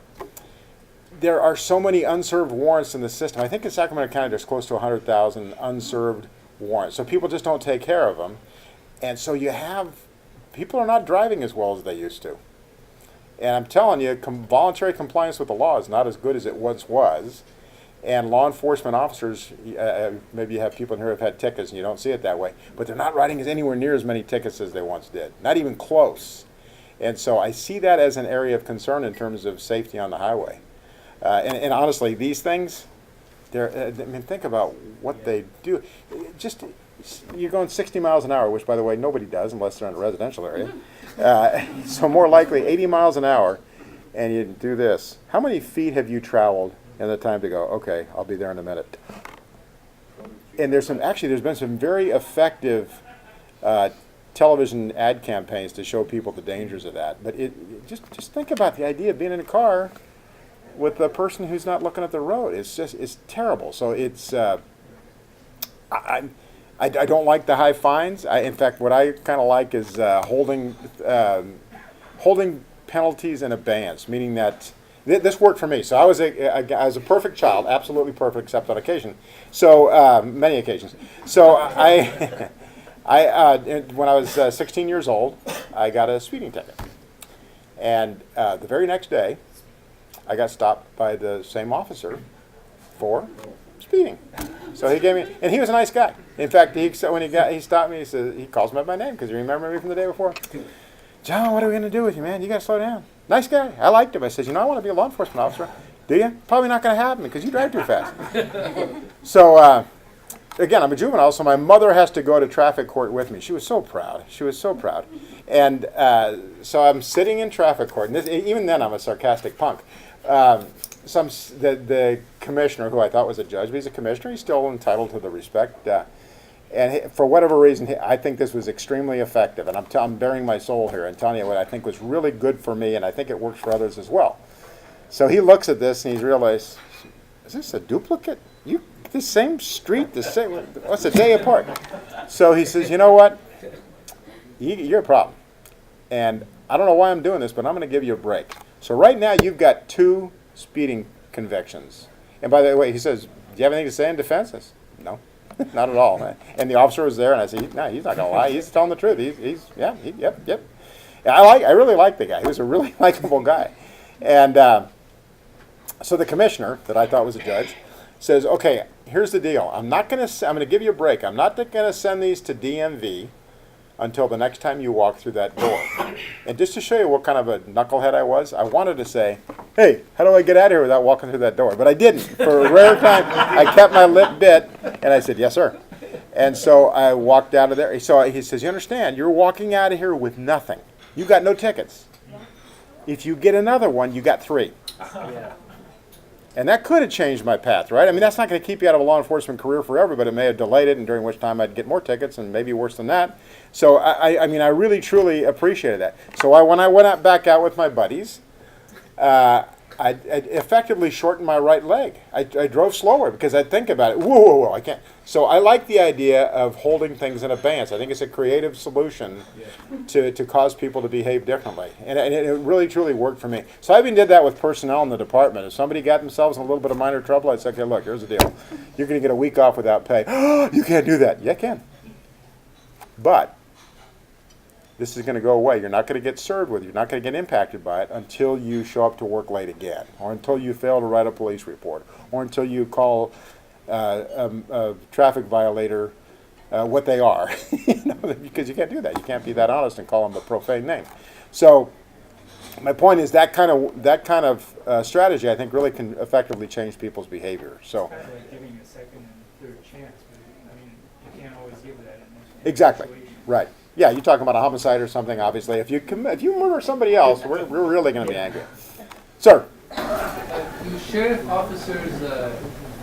Speaker 2: There are so many unserved warrants in the system. I think in Sacramento County there's close to 100,000 unserved warrants. So people just don't take care of them. And so people are not driving as well as they used to. And I'm telling you, voluntary compliance with the law is not as good as it once was. And law enforcement officers, maybe you have people in here who have had tickets and you don't see it that way, but they're not writing anywhere near as many tickets as they once did. Not even close. And so I see that as an area of concern in terms of safety on the highway. And honestly, these things, think about what they do. You're going 60 miles an hour, which, by the way, nobody does unless they're in a residential area. So more likely 80 miles an hour, and you do this. How many feet have you traveled in the time to go, okay, I'll be there in a minute? And there's been some very effective television ad campaigns to show people the dangers of that. But just think about the idea of being in a car with a person who's not looking at the road. It's terrible. So I don't like the high fines. In fact, what I kind of like is holding penalties in abeyance, meaning that this worked for me. So I was a perfect child, absolutely perfect, except on occasion. So many occasions. So when I was 16 years old, I got a speeding ticket, and the very next day, I got stopped by the same officer for speeding. So he gave me, and he was a nice guy. In fact, he stopped me, he calls me by my name because he remembered me from the day before. John, what are we going to do with you, man? You got to slow down. Nice guy. I liked him. I said, I want to be a law enforcement officer. Do you? Probably not going to happen because you drive too fast. So, again, I'm a juvenile, so my mother has to go to traffic court with me. She was so proud. And so I'm sitting in traffic court, and even then I'm a sarcastic punk. The commissioner, who I thought was a judge, but he's a commissioner, he's still entitled to the respect. And for whatever reason, I think this was extremely effective. And I'm bearing my soul here and telling you what I think was really good for me, and I think it works for others as well. So he looks at this and he's realized, is this a duplicate? The same street, what's a day apart? So he says, you know what? You're a problem. And I don't know why I'm doing this, but I'm going to give you a break. So right now you've got 2 speeding convictions. And by the way, he says, do you have anything to say in defense? I said, no, not at all. And the officer was there, and I said, no, he's not going to lie. He's telling the truth. Yep. And I really liked the guy. He was a really likable guy. And so the commissioner, that I thought was a judge, says, okay, here's the deal. I'm going to give you a break. I'm not going to send these to DMV until the next time you walk through that door. And just to show you what kind of a knucklehead I was, I wanted to say, hey, how do I get out of here without walking through that door? But I didn't. For a rare time, I kept my lip bit, and I said, yes, sir. And so I walked out of there. So he says, you understand, you're walking out of here with nothing. You got no tickets. If you get another one, you got 3.
Speaker 8: Yeah.
Speaker 2: And that could have changed my path, right? I mean, that's not going to keep you out of a law enforcement career forever, but it may have delayed it, and during which time I'd get more tickets, and maybe worse than that. So, I mean, I really, truly appreciated that. So when I went back out with my buddies, I effectively shortened my right leg. I drove slower because I'd think about it. Whoa, I can't. So I like the idea of holding things in abeyance. I think it's a creative solution to cause people to behave differently. And it really, truly worked for me. So I even did that with personnel in the department. If somebody got themselves in a little bit of minor trouble, I'd say, okay, look, here's the deal. You're going to get a week off without pay. You can't do that. Yeah, I can. But this is going to go away. You're not going to get served with it. You're not going to get impacted by it until you show up to work late again, or until you fail to write a police report, or until you call a traffic violator what they are, because you can't do that. You can't be that honest and call them a profane name. So my point is that kind of strategy, I think, really can effectively change people's behavior. So
Speaker 9: kind of like giving a second and third chance, but I mean, you can't always give that in this
Speaker 2: exactly,
Speaker 9: situation.
Speaker 2: right. Yeah, you're talking about a homicide or something, obviously. If you murder somebody else, we're really going to be angry. Sir?
Speaker 10: Do sheriff officers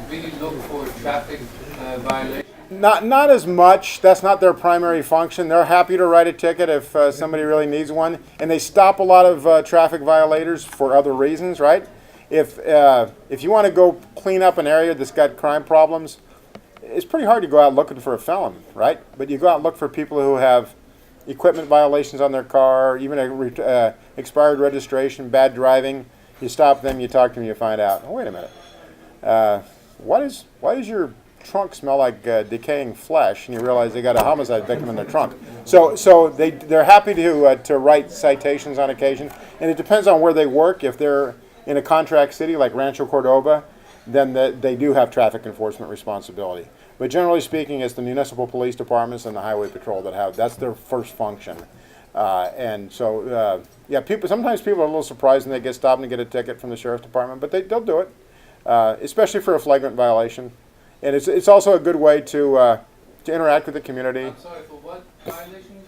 Speaker 10: really look for traffic violations?
Speaker 2: Not as much. That's not their primary function. They're happy to write a ticket if somebody really needs one, and they stop a lot of traffic violators for other reasons, right? If you want to go clean up an area that's got crime problems, it's pretty hard to go out looking for a felon, right? But you go out and look for people who have equipment violations on their car, even a expired registration, bad driving. You stop them, you talk to them, you find out, oh, wait a minute. Why does your trunk smell like decaying flesh? And you realize they got a homicide victim in their trunk. So they're happy to write citations on occasion, and it depends on where they work. If they're in a contract city like Rancho Cordova, then they do have traffic enforcement responsibility. But generally speaking, it's the municipal police departments and the highway patrol that's their first function. And so, sometimes people are a little surprised when they get stopped and get a ticket from the sheriff's department, but they'll do it, especially for a flagrant violation. And it's also a good way to interact with the community.
Speaker 10: I'm sorry, for what violation you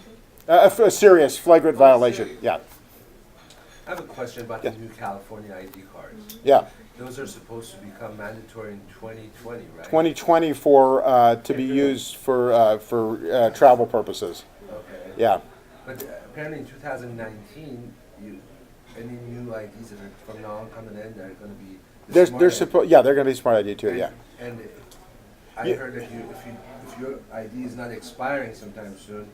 Speaker 10: said?
Speaker 2: A serious flagrant violation,
Speaker 10: serious.
Speaker 2: yeah.
Speaker 11: I have a question about the new California ID cards.
Speaker 2: Yeah.
Speaker 11: Those are supposed to become mandatory in 2020, right?
Speaker 2: 2020 to be used for travel purposes.
Speaker 11: Okay.
Speaker 2: Yeah.
Speaker 11: But apparently in 2019, any new IDs that are from now on coming in, they're going to be.
Speaker 2: They're going to be smart ID too. Yeah.
Speaker 11: And I heard that if your ID is not expiring sometime soon,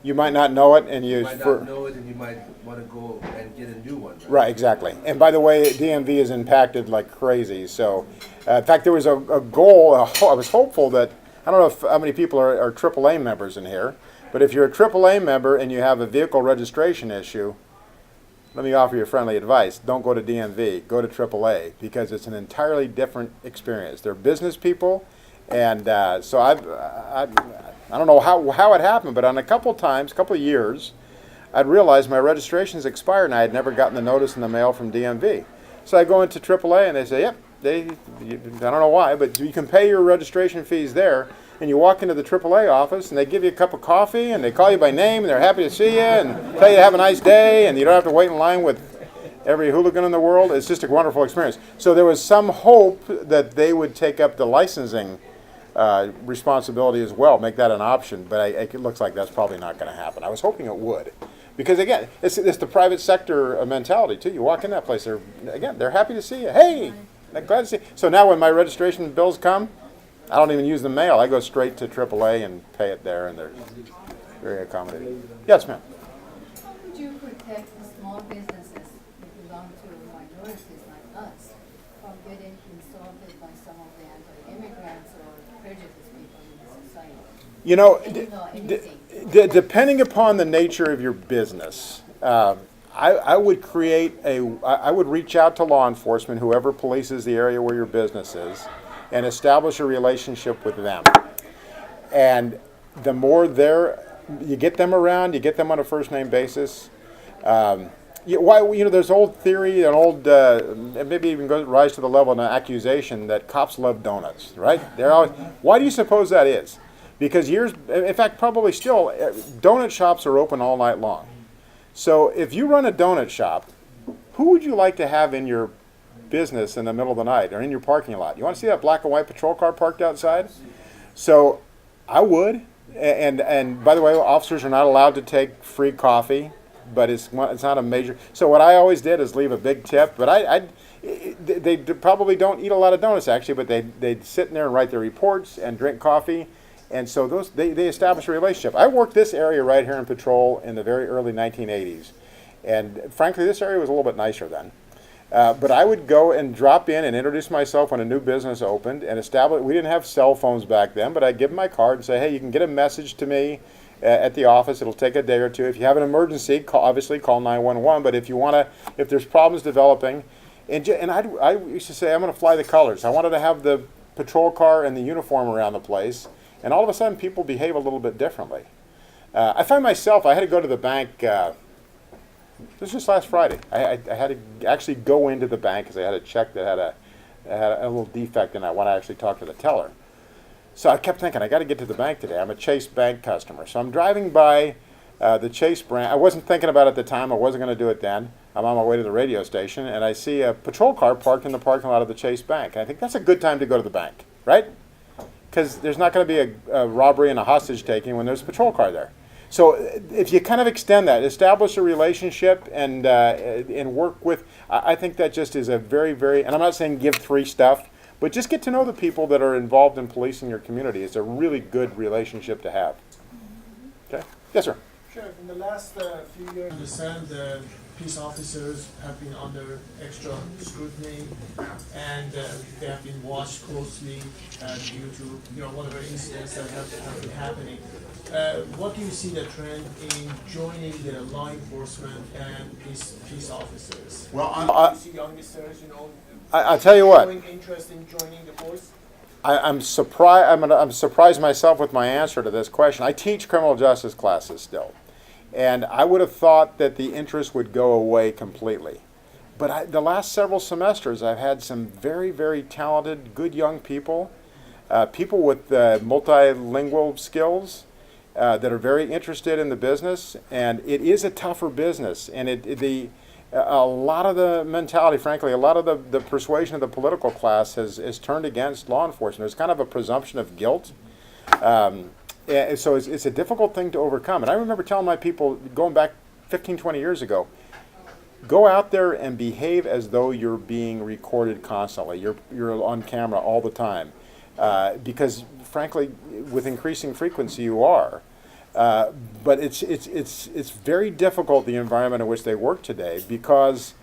Speaker 2: you might not know it, and
Speaker 11: you might not know it, and you might want to go and get a new one.
Speaker 2: Right, exactly. And by the way, DMV is impacted like crazy. So, in fact, there was a goal. I was hopeful that, I don't know how many people are AAA members in here, but if you're a AAA member and you have a vehicle registration issue, let me offer you friendly advice. Don't go to DMV. Go to AAA, because it's an entirely different experience. They're business people, and so I don't know how it happened, but on a couple of years, I'd realized my registration's expired, and I had never gotten the notice in the mail from DMV. So I go into AAA, and they say, yep, I don't know why, but you can pay your registration fees there. And you walk into the AAA office, and they give you a cup of coffee, and they call you by name, and they're happy to see you, and tell you to have a nice day, and you don't have to wait in line with every hooligan in the world. It's just a wonderful experience. So there was some hope that they would take up the licensing responsibility as well, make that an option, but it looks like that's probably not going to happen. I was hoping it would, because again, it's the private sector mentality too. You walk in that place, they're happy to see you. Hey, I'm glad to see you. So now when my registration bills come, I don't even use the mail. I go straight to AAA and pay it there, and they're very accommodating. Yes, ma'am.
Speaker 12: How would you protect the small businesses that belong to minorities like us from getting insulted by some of the anti-immigrants or prejudiced people in the society?
Speaker 2: You know, depending upon the nature of your business, I would I would reach out to law enforcement, whoever polices the area where your business is, and establish a relationship with them. And the more you get them around, you get them on a first name basis. There's old theory, maybe even rise to the level of an accusation that cops love donuts, right? Why do you suppose that is? Because in fact, probably still, donut shops are open all night long. So if you run a donut shop, who would you like to have in your business in the middle of the night or in your parking lot? You want to see that black and white patrol car parked outside? So I would. And by the way, officers are not allowed to take free coffee, but it's not a major. So what I always did is leave a big tip. But they probably don't eat a lot of donuts actually, but they'd sit in there and write their reports and drink coffee. And so they establish a relationship. I worked this area right here in Patrol in the very early 1980s. And frankly, this area was a little bit nicer then. But I would go and drop in and introduce myself when a new business opened and establish. We didn't have cell phones back then, but I'd give them my card and say, hey, you can get a message to me at the office. It'll take a day or two. If you have an emergency, obviously call 911. But if there's problems developing, and I used to say, I'm going to fly the colors. I wanted to have the patrol car and the uniform around the place. and all of a sudden people behave a little bit differently. I find myself, I had to go to the bank, this was just last Friday. I had to actually go into the bank because I had a check that had a little defect in it. I want to actually talk to the teller. So I kept thinking, I got to get to the bank today. I'm a Chase Bank customer. So I'm driving by the Chase branch. I wasn't thinking about it at the time. I wasn't going to do it then. I'm on my way to the radio station, and I see a patrol car parked in the parking lot of the Chase Bank. And I think that's a good time to go to the bank, right? Because there's not going to be a robbery and a hostage taking when there's a patrol car there. So if you kind of extend that, establish a relationship and work with, I think that just is a very, very, and I'm not saying give free stuff, but just get to know the people that are involved in policing your community. It's a really good relationship to have. Okay? Yes, sir.
Speaker 13: Sure. In the last few years, I understand the peace officers have been under extra scrutiny, and they have been watched closely due to whatever incidents that have been happening. What do you see the trend in joining the law enforcement and these peace officers?
Speaker 2: Well,
Speaker 13: do you see youngsters,
Speaker 2: I'll tell you what.
Speaker 13: showing interest in joining the force?
Speaker 2: I'm surprised. I'm surprised myself with my answer to this question. I teach criminal justice classes still, and I would have thought that the interest would go away completely. But the last several semesters, I've had some very, very talented, good young people, people with multilingual skills that are very interested in the business, and it is a tougher business, and a lot of the mentality, frankly, a lot of the persuasion of the political class has turned against law enforcement. There's kind of a presumption of guilt. So it's a difficult thing to overcome. And I remember telling my people, going back 15, 20 years ago, go out there and behave as though you're being recorded constantly. You're on camera all the time. Because, frankly, with increasing frequency, you are. But it's very difficult, the environment in which they work today, because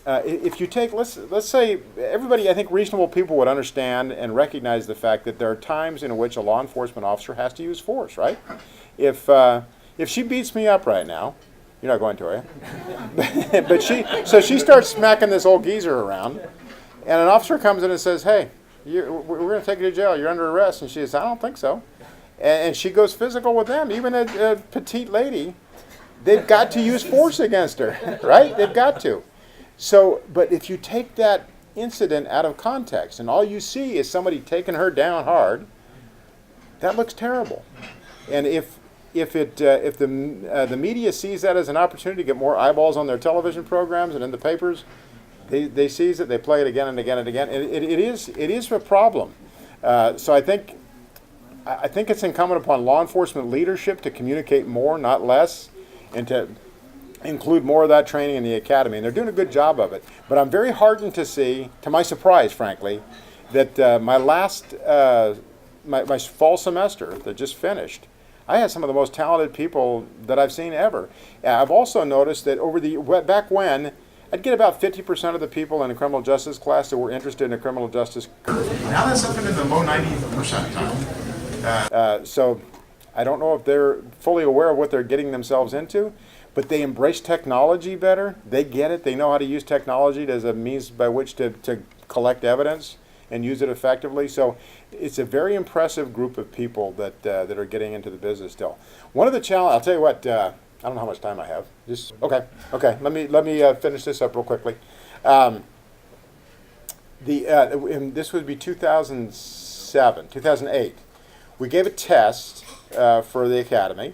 Speaker 2: if you take, let's say, everybody, I think reasonable people would understand and recognize the fact that there are times in which a law enforcement officer has to use force, right? If she beats me up right now, you're not going to, are you? But she starts smacking this old geezer around, and an officer comes in and says, hey, we're going to take you to jail, you're under arrest. And she says, I don't think so. And she goes physical with them. Even a petite lady, they've got to use force against her, right? They've got to. So, but if you take that incident out of context and all you see is somebody taking her down hard, that looks terrible. And if the media sees that as an opportunity to get more eyeballs on their television programs and in the papers, they seize it, they play it again and again and again. And it is a problem. So I think it's incumbent upon law enforcement leadership to communicate more, not less, and to include more of that training in the academy. And they're doing a good job of it. But I'm very heartened to see, to my surprise, frankly, that my last, my fall semester that just finished, I had some of the most talented people that I've seen ever. I've also noticed that back when, I'd get about 50% of the people in a criminal justice class that were interested in a criminal justice.
Speaker 14: Now that's up into the low 90th percentile.
Speaker 2: So I don't know if they're fully aware of what they're getting themselves into, but they embrace technology better. They get it. They know how to use technology as a means by which to collect evidence and use it effectively. So it's a very impressive group of people that are getting into the business still. One of the challenges, I'll tell you what, I don't know how much time I have. Okay. Let me finish this up real quickly. And this would be 2008. We gave a test for the academy,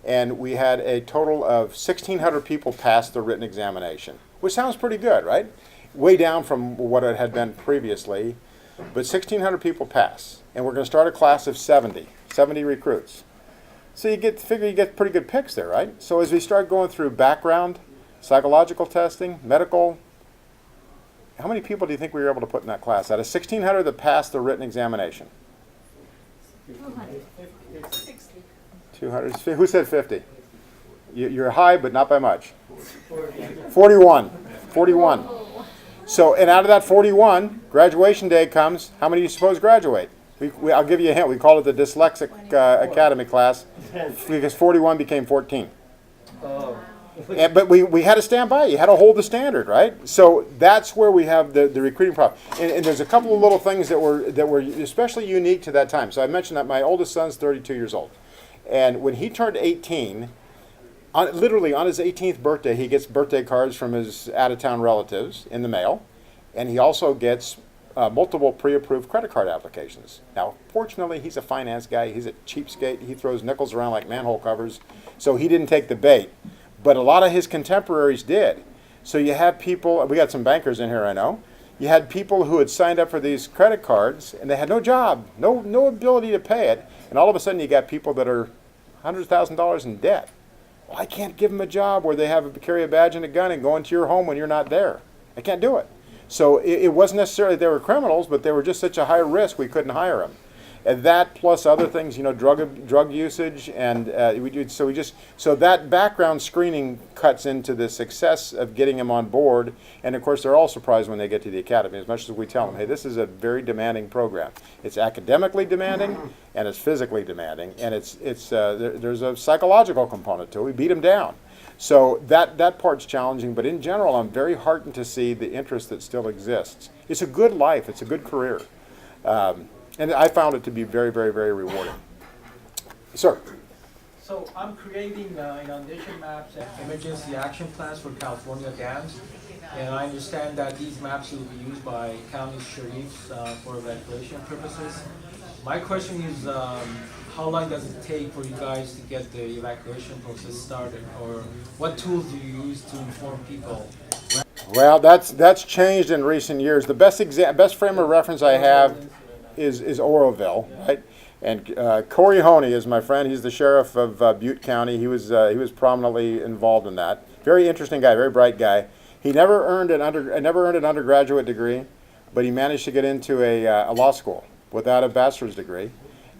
Speaker 2: and we had a total of 1,600 people pass the written examination, which sounds pretty good, right? Way down from what it had been previously, but 1,600 people pass, and we're going to start a class of 70 recruits. So you get pretty good picks there, right? So as we start going through background, psychological testing, medical, how many people do you think we were able to put in that class? Out of 1,600 that passed the written examination? 200. Who said 50? You're high, but not by much. 41. So, and out of that 41, graduation day comes. How many do you suppose graduate? I'll give you a hint. We call it the Dyslexic Academy class because 41 became 14. But we had to stand by. You had to hold the standard, right? So that's where we have the recruiting problem. And there's a couple of little things that were especially unique to that time. So I mentioned that my oldest son's 32 years old. And when he turned 18, literally on his 18th birthday, he gets birthday cards from his out-of-town relatives in the mail. And he also gets multiple pre-approved credit card applications. Now, fortunately, he's a finance guy. He's a cheapskate. He throws nickels around like manhole covers. So he didn't take the bait. But a lot of his contemporaries did. So you have people, we got some bankers in here I know, you had people who had signed up for these credit cards and they had no job, no ability to pay it, and all of a sudden you got people that are $100,000 in debt. Well, I can't give them a job where they carry a badge and a gun and go into your home when you're not there. I can't do it. So it wasn't necessarily they were criminals, but they were just such a high risk we couldn't hire them. And that plus other things, drug usage, and so that background screening cuts into the success of getting them on board. And of course, they're all surprised when they get to the academy. As much as we tell them, hey, this is a very demanding program. It's academically demanding, and it's physically demanding, and there's a psychological component to it. We beat them down. So that part's challenging, but in general, I'm very heartened to see the interest that still exists. It's a good life. It's a good career. And I found it to be very, very, very rewarding. Sir?
Speaker 15: So I'm creating inundation maps and emergency action plans for California dams. And I understand that these maps will be used by county sheriffs for evacuation purposes. My question is, how long does it take for you guys to get the evacuation process started? Or what tools do you use to inform people?
Speaker 2: Well, that's changed in recent years. The best frame of reference I have is Oroville, right? And Corey Honey is my friend. He's the sheriff of Butte County. He was prominently involved in that. Very interesting guy, very bright guy. He never earned an undergraduate degree, but he managed to get into a law school without a bachelor's degree,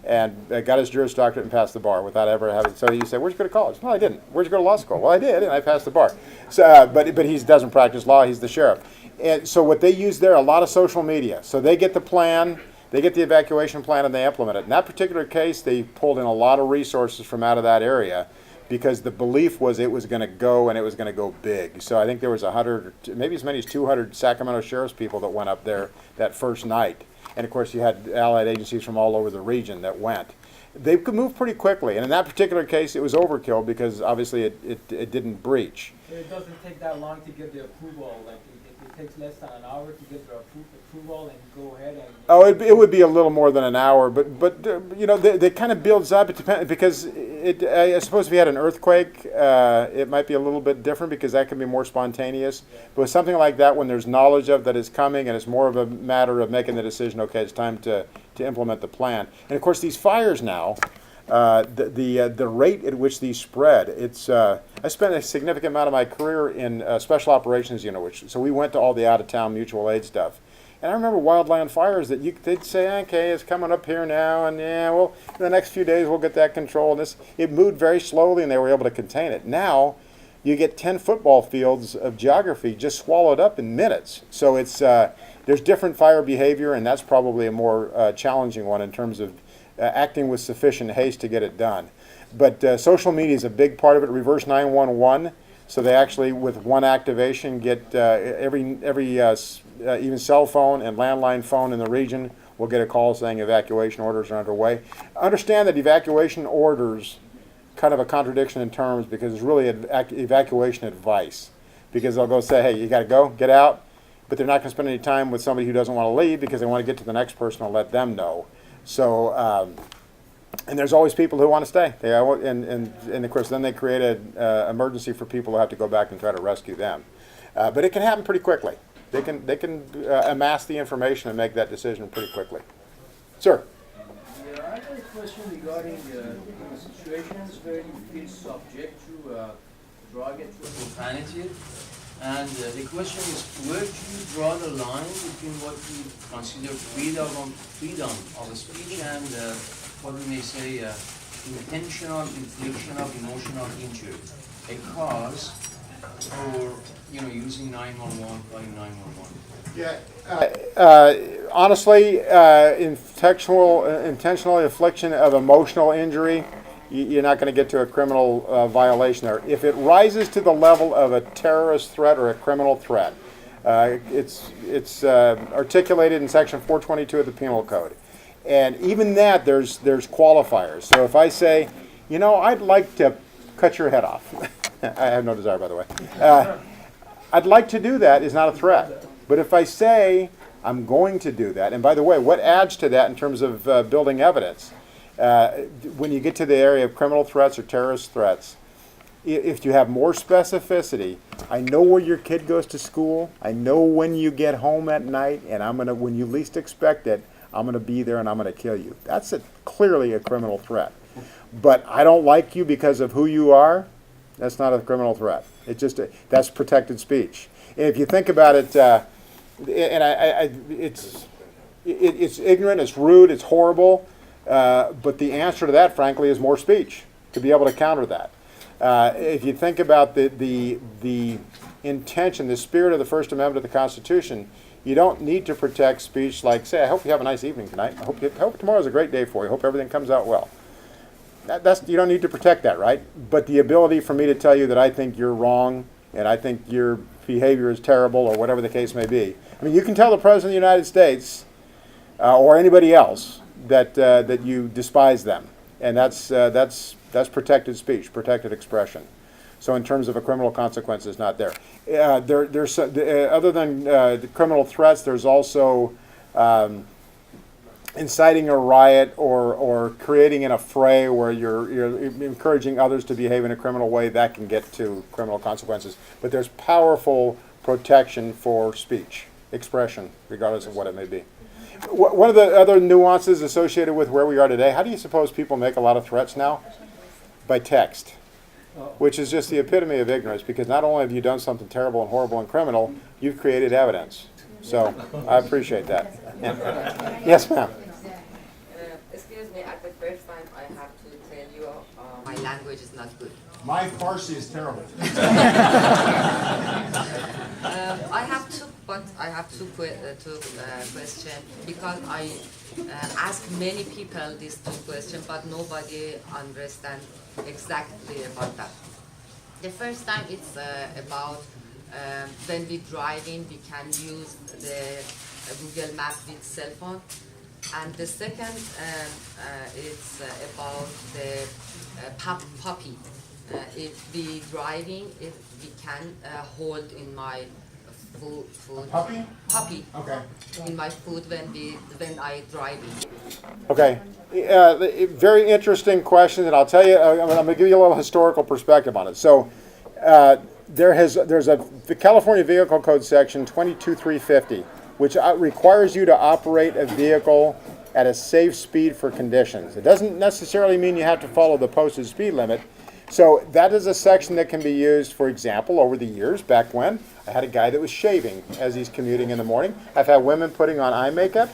Speaker 2: and got his Juris Doctorate and passed the bar without ever having. So you say, "Where'd you go to college?" "No, I didn't." "Where'd you go to law school?" "Well, I did, and I passed the bar." So, but he doesn't practice law. He's the sheriff, and so what they use there, a lot of social media. So they get the plan. They get the evacuation plan and they implement it. In that particular case, they pulled in a lot of resources from out of that area because the belief was it was going to go and it was going to go big. So I think there was 100, maybe as many as 200 Sacramento sheriff's people that went up there that first night. And of course you had allied agencies from all over the region that went. They could move pretty quickly. And in that particular case, it was overkill because obviously it didn't breach.
Speaker 15: It doesn't take that long to get the approval. Like it takes less than an hour to get the approval and go ahead and.
Speaker 2: Oh, it would be a little more than an hour, but they kind of builds up. It depends because I suppose if you had an earthquake, it might be a little bit different because that can be more spontaneous. Yeah. But with something like that, when there's knowledge of that is coming, and it's more of a matter of making the decision. Okay, it's time to implement the plan. And of course, these fires now. The rate at which these spread, I spent a significant amount of my career in special operations unit, so we went to all the out-of-town mutual aid stuff. And I remember wildland fires that they'd say, okay, it's coming up here now, and yeah, well, in the next few days we'll get that controlled. It moved very slowly, and they were able to contain it. Now, you get 10 football fields of geography just swallowed up in minutes. So there's different fire behavior, and that's probably a more challenging one in terms of acting with sufficient haste to get it done. But social media is a big part of it. Reverse 911, so they actually, with one activation, get every even cell phone and landline phone in the region will get a call saying evacuation orders are underway. Understand that evacuation orders, kind of a contradiction in terms because it's really evacuation advice. Because they'll go say, hey, you got to go, get out, but they're not going to spend any time with somebody who doesn't want to leave because they want to get to the next person and let them know. So, and there's always people who want to stay. And of course, then they create an emergency for people who have to go back and try to rescue them. But it can happen pretty quickly. They can amass the information and make that decision pretty quickly. Sir?
Speaker 16: Yeah, I have a question regarding situations where you feel subject to drug and profanity. And the question is, where do you draw the line between what we consider freedom of speech and what we may say intentional infliction of emotional injury, a cause for using 911, calling 911?
Speaker 2: Yeah. Honestly, intentional infliction of emotional injury you're not going to get to a criminal violation there. If it rises to the level of a terrorist threat or a criminal threat, it's articulated in Section 422 of the Penal Code. And even that, there's qualifiers. So if I say, you know, I'd like to cut your head off. I have no desire, by the way. I'd like to do that is not a threat. But if I say I'm going to do that, and by the way, what adds to that in terms of building evidence? When you get to the area of criminal threats or terrorist threats, if you have more specificity, I know where your kid goes to school, I know when you get home at night, and when you least expect it, I'm going to be there and I'm going to kill you. That's clearly a criminal threat. But I don't like you because of who you are, that's not a criminal threat. That's protected speech. And if you think about it, it's ignorant, it's rude, it's horrible, but the answer to that, frankly, is more speech to be able to counter that. If you think about the intention, the spirit of the First Amendment of the Constitution, you don't need to protect speech like, say, I hope you have a nice evening tonight. I hope tomorrow's a great day for you. I hope everything comes out well. You don't need to protect that, right? But the ability for me to tell you that I think you're wrong and I think your behavior is terrible or whatever the case may be. I mean, you can tell the President of the United States or anybody else that you despise them. And that's protected speech, protected expression. So in terms of a criminal consequence, it's not there. There's other than the criminal threats, there's also inciting a riot or creating an affray where you're encouraging others to behave in a criminal way. That can get to criminal consequences. But there's powerful protection for speech, expression, regardless of what it may be. One of the other nuances associated with where we are today, how do you suppose people make a lot of threats now? By text, which is just the epitome of ignorance, because not only have you done something terrible and horrible and criminal, you've created evidence. So I appreciate that. Yeah. Yes, ma'am.
Speaker 17: Excuse me, at the first time I have to tell you my language is not good.
Speaker 14: My Farsi is terrible.
Speaker 17: I have two questions because I ask many people these two questions, but nobody understands exactly about that. The first time it's about when we driving, we can use the Google Map with cell phone. And the second, it's about the puppy. If we driving, if we can hold in my food.
Speaker 14: Puppy?
Speaker 17: Puppy.
Speaker 14: Okay.
Speaker 17: In my food when I driving.
Speaker 2: Okay. Very interesting question, and I'll tell you. I'm going to give you a little historical perspective on it. So, there's the California Vehicle Code section 22350, which requires you to operate a vehicle at a safe speed for conditions. It doesn't necessarily mean you have to follow the posted speed limit. So that is a section that can be used, for example, over the years, back when I had a guy that was shaving as he's commuting in the morning. I've had women putting on eye makeup.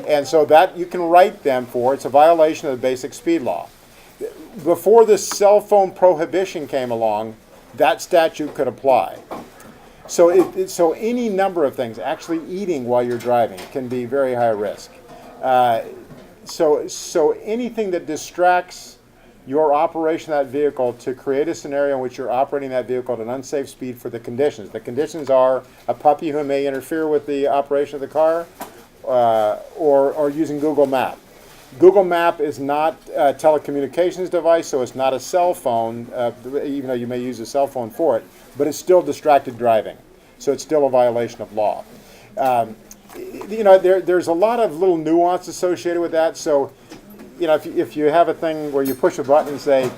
Speaker 2: And so that you can write them for. It's a violation of the basic speed law. Before the cell phone prohibition came along, that statute could apply. So any number of things, actually eating while you're driving, can be very high risk. So anything that distracts your operation of that vehicle to create a scenario in which you're operating that vehicle at an unsafe speed for the conditions. The conditions are a puppy who may interfere with the operation of the car, or using Google Map. Google Map is not a telecommunications device, so it's not a cell phone, even though you may use a cell phone for it, but it's still distracted driving. So it's still a violation of law. There's a lot of little nuance associated with that. So, if you have a thing where you push a button and say,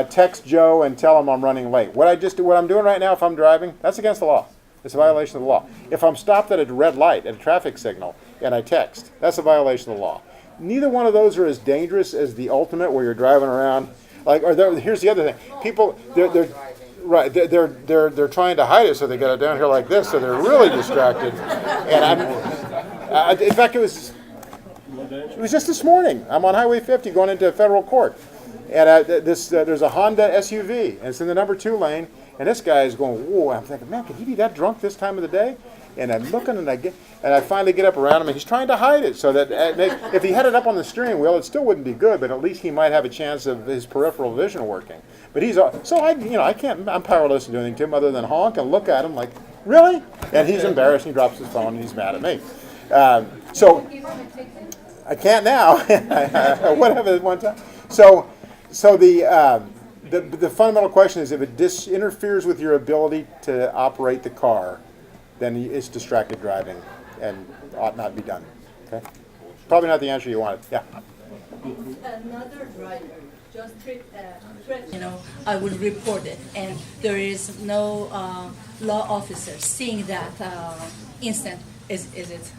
Speaker 2: text Joe and tell him I'm running late. What I'm doing right now, if I'm driving, that's against the law. It's a violation of the law. If I'm stopped at a red light, at a traffic signal, and I text, that's a violation of the law. Neither one of those are as dangerous as the ultimate, where you're driving around. Here's the other thing: people, they're trying to hide it, so they got it down here like this, so they're really distracted. And in fact, it was just this morning. I'm on Highway 50 going into federal court, and there's a Honda SUV, and it's in the number 2 lane, and this guy is going, whoa. I'm thinking, man, could he be that drunk this time of the day? And I'm looking, and I finally get up around him, and he's trying to hide it so that if he had it up on the steering wheel, it still wouldn't be good, but at least he might have a chance of his peripheral vision working. But I'm powerless to do anything to him other than honk and look at him like, really? And he's embarrassed, and he drops his phone, and he's mad at me. So I can't now. I would have at one time. So the fundamental question is, if it interferes with your ability to operate the car, then it's distracted driving and ought not be done. Okay? Probably not the answer you wanted. Yeah.
Speaker 18: Another driver just I will report it, and there is no law officer seeing that incident. Is it?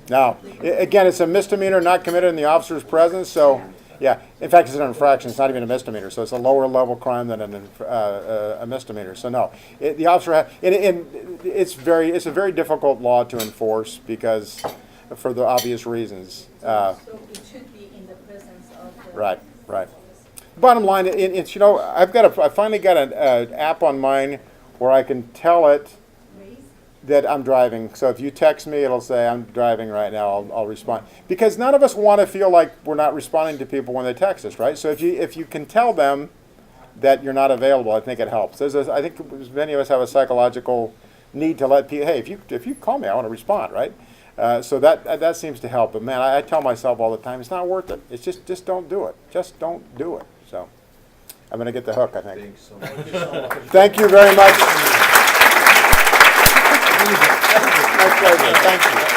Speaker 2: No. Again, it's a misdemeanor not committed in the officer's presence, so. Yeah, in fact, it's an infraction. It's not even a misdemeanor, so it's a lower level crime than a misdemeanor. So no, the officer it's a very difficult law to enforce because, for the obvious reasons.
Speaker 18: So it should be in the presence of the
Speaker 2: Right. Bottom line, it's I finally got an app on mine where I can tell it that I'm driving. So if you text me, it'll say I'm driving right now. I'll respond, because none of us want to feel like we're not responding to people when they text us, right? So if you can tell them that you're not available, I think it helps. I think many of us have a psychological need to let people, hey, if you call me, I want to respond, right? So that seems to help. But man, I tell myself all the time, it's not worth it. It's just don't do it. Just don't do it. So I'm going to get the hook, I think.
Speaker 11: Thanks so much.
Speaker 2: Thank you very much. My pleasure. Thank you.